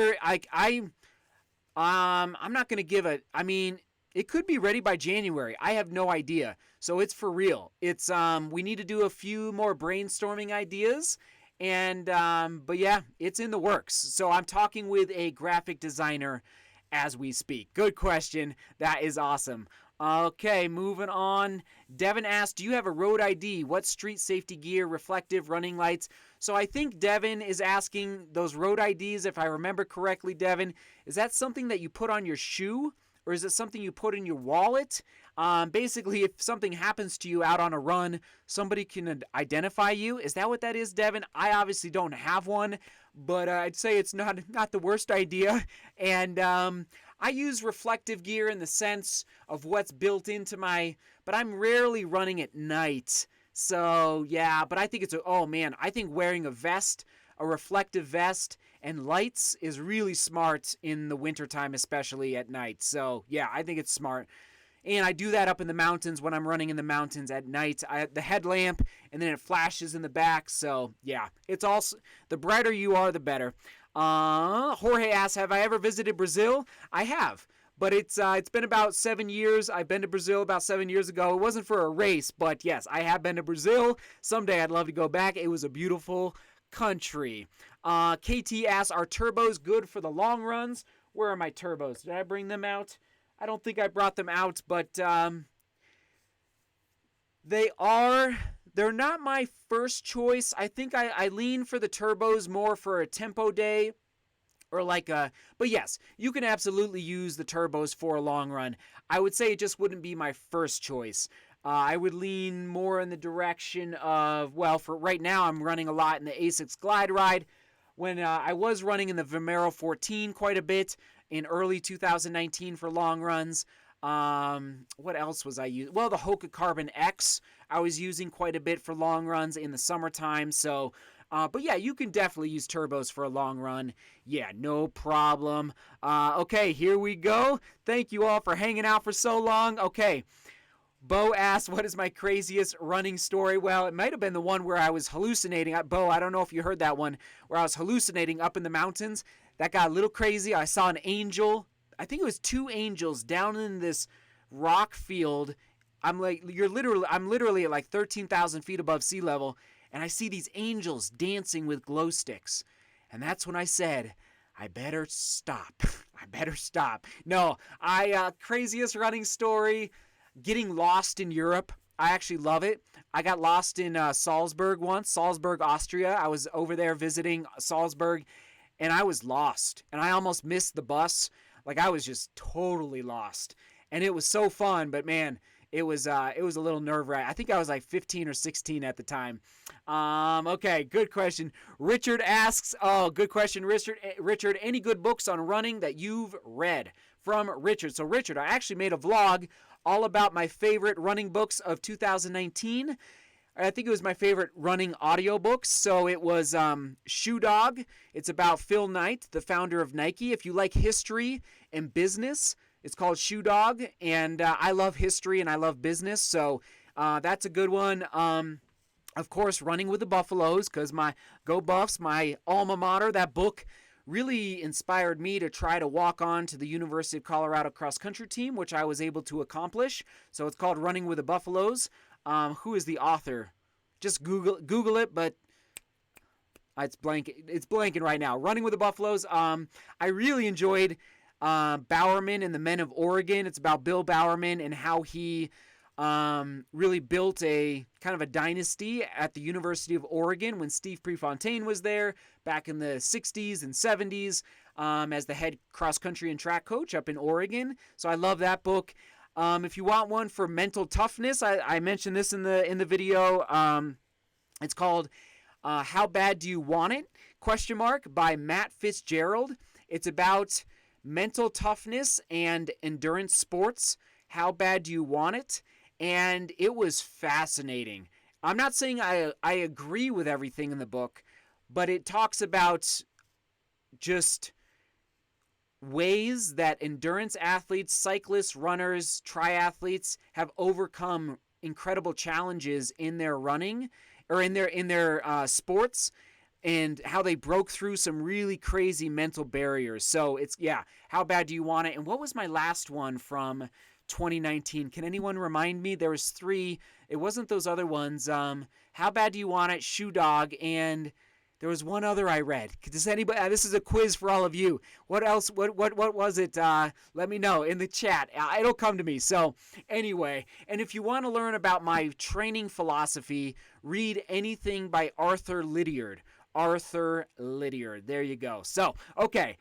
I'm not going to give it, I mean, it could be ready by January. I have no idea. So it's for real. It's, we need to do a few more brainstorming ideas, and, but yeah, it's in the works. So I'm talking with a graphic designer as we speak. Good question. That is awesome. Okay, moving on. Devin asked, do you have a road ID? What street safety gear, reflective, running lights? So I think Devin is asking those road IDs, if I remember correctly, Devin. Is that something that you put on your shoe? Or is it something you put in your wallet? Basically, if something happens to you out on a run, somebody can identify you. Is that what that is, Devin? I obviously don't have one, but I'd say it's not the worst idea. And I use reflective gear in the sense of what's built into but I'm rarely running at night. So, yeah, but I think I think wearing a vest, a reflective vest, and lights is really smart in the wintertime, especially at night. So, yeah, I think it's smart. And I do that up in the mountains when I'm running in the mountains at night. The headlamp, and then it flashes in the back. So, yeah, it's also, the brighter you are, the better. Jorge asks, have I ever visited Brazil? I have. But it's been about 7 years. I've been to Brazil about 7 years ago. It wasn't for a race, but yes, I have been to Brazil. Someday I'd love to go back. It was a beautiful country. KT asks, are turbos good for the long runs? Where are my turbos? Did I bring them out? I don't think I brought them out, but they're not my first choice. I think I lean for the turbos more for a tempo day. Or but yes, you can absolutely use the turbos for a long run. I would say it just wouldn't be my first choice. I would lean more in the direction of, well, for right now I'm running a lot in the Asics Glide Ride. When I was running in the Vomero 14 quite a bit in early 2019 for long runs. What else was I using? Well, the Hoka Carbon X I was using quite a bit for long runs in the summertime, so... but yeah, you can definitely use turbos for a long run. Yeah, no problem. Okay, here we go. Thank you all for hanging out for so long. Okay, Bo asked, what is my craziest running story? Well, it might have been the one where I was hallucinating. Bo, I don't know if you heard that one, where I was hallucinating up in the mountains. That got a little crazy. I saw an angel. I think it was 2 angels down in this rock field. I'm literally at like 13,000 feet above sea level. And I see these angels dancing with glow sticks. And that's when I said, I better stop. I better stop. No, craziest running story, getting lost in Europe. I actually love it. I got lost in Salzburg once, Salzburg, Austria. I was over there visiting Salzburg, and I was lost. And I almost missed the bus. Like, I was just totally lost. And it was so fun, but man, it was a little nerve-wracking. I think I was like 15 or 16 at the time. Okay, good question. Richard asks, good question, Richard, any good books on running that you've read? From Richard. So Richard, I actually made a vlog all about my favorite running books of 2019. I think it was my favorite running audiobooks. So it was Shoe Dog. It's about Phil Knight, the founder of Nike. If you like history and business, it's called Shoe Dog, and I love history and I love business, so that's a good one. Of course, Running with the Buffaloes, because my Go Buffs, my alma mater, that book really inspired me to try to walk on to the University of Colorado cross-country team, which I was able to accomplish. So it's called Running with the Buffaloes. Who is the author? Just Google it, but it's blanking right now. Running with the Buffaloes. I really enjoyed Bowerman and the Men of Oregon. It's about Bill Bowerman and how he really built a kind of a dynasty at the University of Oregon when Steve Prefontaine was there back in the 60s and 70s as the head cross-country and track coach up in Oregon. So I love that book. If you want one for mental toughness, I mentioned this in the video. It's called How Bad Do You Want It? By Matt Fitzgerald. It's about mental toughness and endurance sports. How bad do you want it? And it was fascinating. I'm not saying I agree with everything in the book, but it talks about just ways that endurance athletes, cyclists, runners, triathletes have overcome incredible challenges in their running or in their sports, and how they broke through some really crazy mental barriers. So it's, How Bad Do You Want It? And what was my last one from 2019? Can anyone remind me? There was 3. It wasn't those other ones. How Bad Do You Want It? Shoe Dog, and there was one other I read. Does anybody? This is a quiz for all of you. What else? What was it? Let me know in the chat. It'll come to me. So anyway, and if you want to learn about my training philosophy, read anything by Arthur Lydiard. There you go. So, okay.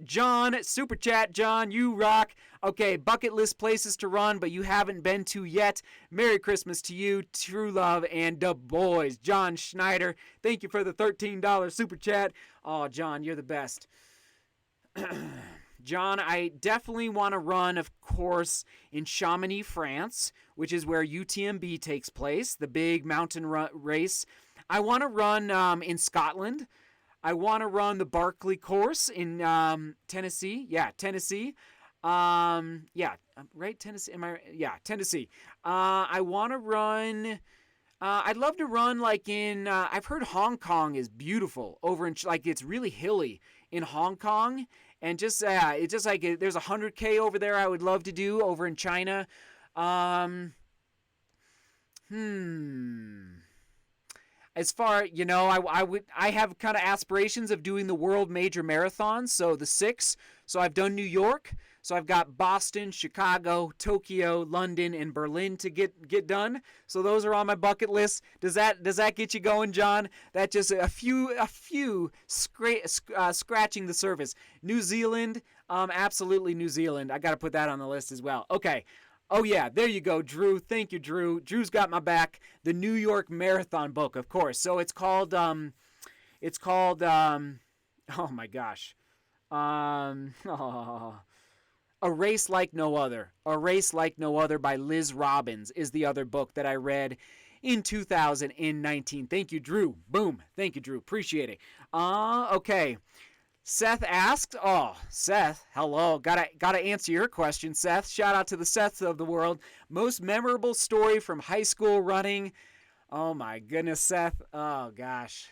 John, super chat, John, you rock. Okay, bucket list places to run, but you haven't been to yet. Merry Christmas to you, true love, and the boys. John Schneider, thank you for the $13 super chat. Oh, John, you're the best. John, I definitely want to run, of course, in Chamonix, France, which is where UTMB takes place, the big mountain race. I want to run in Scotland. I want to run the Barkley course in Tennessee. Yeah, Tennessee. Right? Tennessee. Tennessee. I want to run. I'd love to run like in. I've heard Hong Kong is beautiful over in it's really hilly in Hong Kong, and just it's just like there's 100K over there. I would love to do over in China. As far, I have kind of aspirations of doing the world major marathons, so the 6. So I've done New York. So I've got Boston, Chicago, Tokyo, London, and Berlin to get done. So those are on my bucket list. Does that get you going, John? That just a few scratching the surface. New Zealand, absolutely New Zealand. I got to put that on the list as well. Okay. Oh, yeah, there you go, Drew. Thank you, Drew. Drew's got my back. The New York Marathon book, of course. So it's called, oh, my gosh. A Race Like No Other. A Race Like No Other by Liz Robbins is the other book that I read in 2019. Thank you, Drew. Boom. Thank you, Drew. Appreciate it. Okay. Seth asked, Seth, hello, gotta answer your question, Seth. Shout out to the Seths of the world. Most memorable story from high school running. Oh my goodness, Seth. Oh gosh.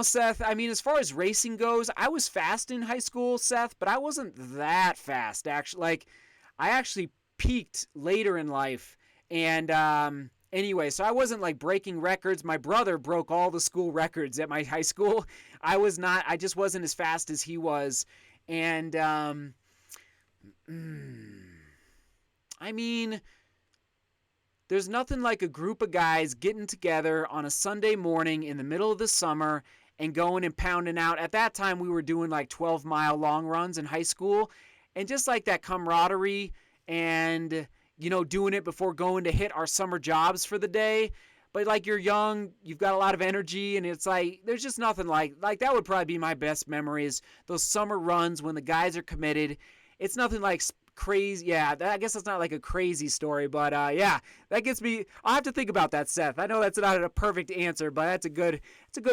Seth, I mean, as far as racing goes, I was fast in high school, Seth, but I wasn't that fast, actually. Like, I actually peaked later in life, and anyway, so I wasn't like breaking records. My brother broke all the school records at my high school. I just wasn't as fast as he was. And, I mean, there's nothing like a group of guys getting together on a Sunday morning in the middle of the summer and going and pounding out. At that time, we were doing like 12-mile long runs in high school. And just like that camaraderie and, doing it before going to hit our summer jobs for the day. But like, you're young, you've got a lot of energy, and it's like, there's just nothing like that would probably be my best memories. Those summer runs when the guys are committed. It's nothing like crazy. Yeah, I guess that's not like a crazy story, but that gets me. I'll have to think about that, Seth. I know that's not a perfect answer, but it's a good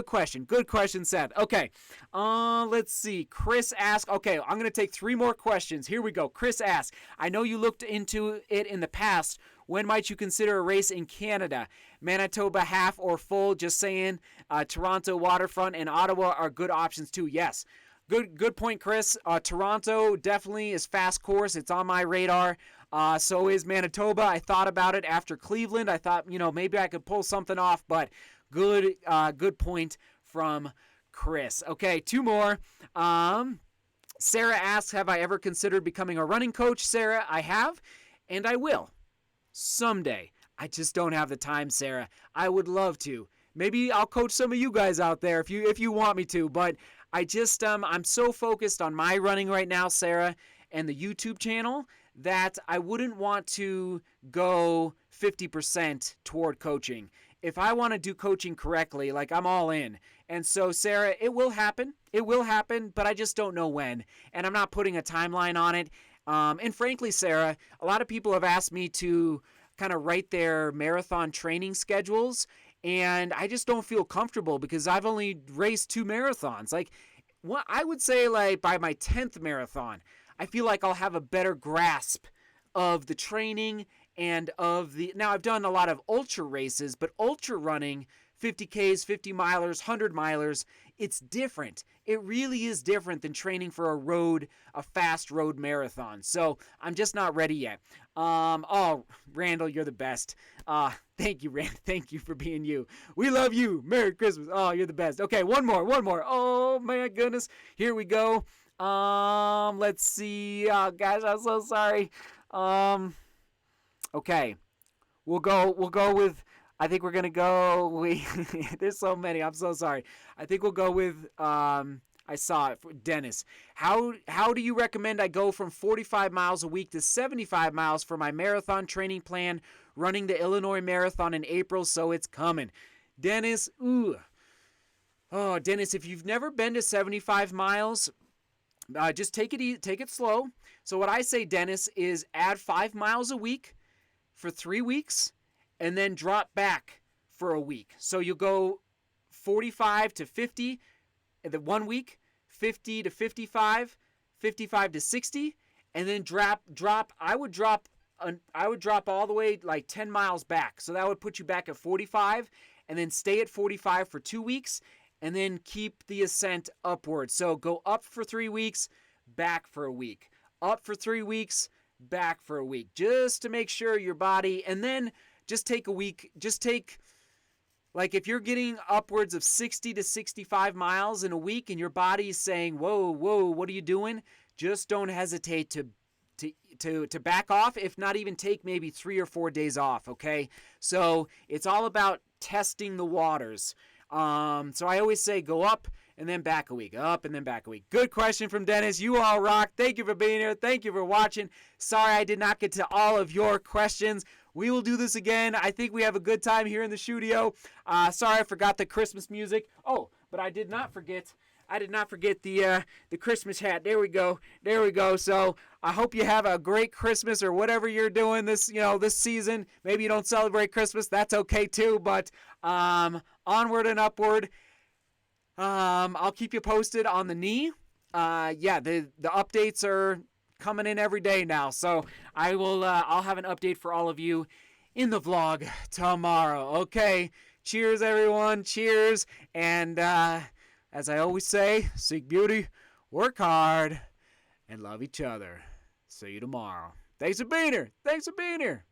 question. Good question, Seth. Okay, let's see. Chris asked. Okay, I'm gonna take 3 more questions. Here we go. Chris asked, I know you looked into it in the past. When might you consider a race in Canada? Manitoba half or full? Just saying. Toronto waterfront and Ottawa are good options too. Yes. Good point, Chris. Toronto definitely is fast course. It's on my radar. So is Manitoba. I thought about it after Cleveland. I thought, maybe I could pull something off, but good point from Chris. Okay, 2 more. Sarah asks, have I ever considered becoming a running coach? Sarah, I have, and I will. Someday. I just don't have the time, Sarah. I would love to. Maybe I'll coach some of you guys out there if you want me to, but I just I'm so focused on my running right now, Sarah, and the YouTube channel that I wouldn't want to go 50% toward coaching. If I want to do coaching correctly, like I'm all in. And so, Sarah, it will happen. It will happen, but I just don't know when. And I'm not putting a timeline on it. And frankly, Sarah, a lot of people have asked me to kind of write their marathon training schedules, and I just don't feel comfortable because I've only raced 2 marathons. Like, what I would say, like by my 10th marathon, I feel like I'll have a better grasp of the training and of the. Now, I've done a lot of ultra races, but ultra running, 50Ks, 50 milers, 100 milers, it's different. It really is different than training for a fast road marathon. So I'm just not ready yet. Oh, Randall, you're the best. Thank you, Rand. Thank you for being you. We love you. Merry Christmas. Oh, you're the best. Okay, one more. Oh, my goodness. Here we go. Let's see. Oh, gosh, I'm so sorry. Okay. We'll go with, I think we're going to go, there's so many, I'm so sorry. I think we'll go with, I saw it, Dennis. How do you recommend I go from 45 miles a week to 75 miles for my marathon training plan, running the Illinois Marathon in April, so it's coming? Dennis, Oh, Dennis, if you've never been to 75 miles, just take it slow. So what I say, Dennis, is add 5 miles a week for 3 weeks, and then drop back for a week. So you'll go 45 to 50 in the 1 week, 50 to 55, 55 to 60, and then drop. I would drop all the way like 10 miles back. So that would put you back at 45, and then stay at 45 for 2 weeks, and then keep the ascent upward. So go up for 3 weeks, back for a week. Up for 3 weeks, back for a week. Just to make sure your body, and then just take a week, like if you're getting upwards of 60 to 65 miles in a week and your body is saying, whoa, what are you doing? Just don't hesitate to back off, if not even take maybe 3 or 4 days off, okay? So it's all about testing the waters. So I always say go up and then back a week, up and then back a week. Good question from Dennis. You all rock. Thank you for being here. Thank you for watching. Sorry I did not get to all of your questions. We will do this again. I think we have a good time here in the Shoedio. Sorry I forgot the Christmas music. Oh, but I did not forget the Christmas hat. There we go. So I hope you have a great Christmas or whatever you're doing this season. Maybe you don't celebrate Christmas. That's okay too. But onward and upward. I'll keep you posted on the knee. The updates are coming in every day now, so I'll have an update for all of you in the vlog tomorrow. Okay, cheers everyone, cheers, and as I always say, seek beauty, work hard, and love each other. See you tomorrow. Thanks for being here.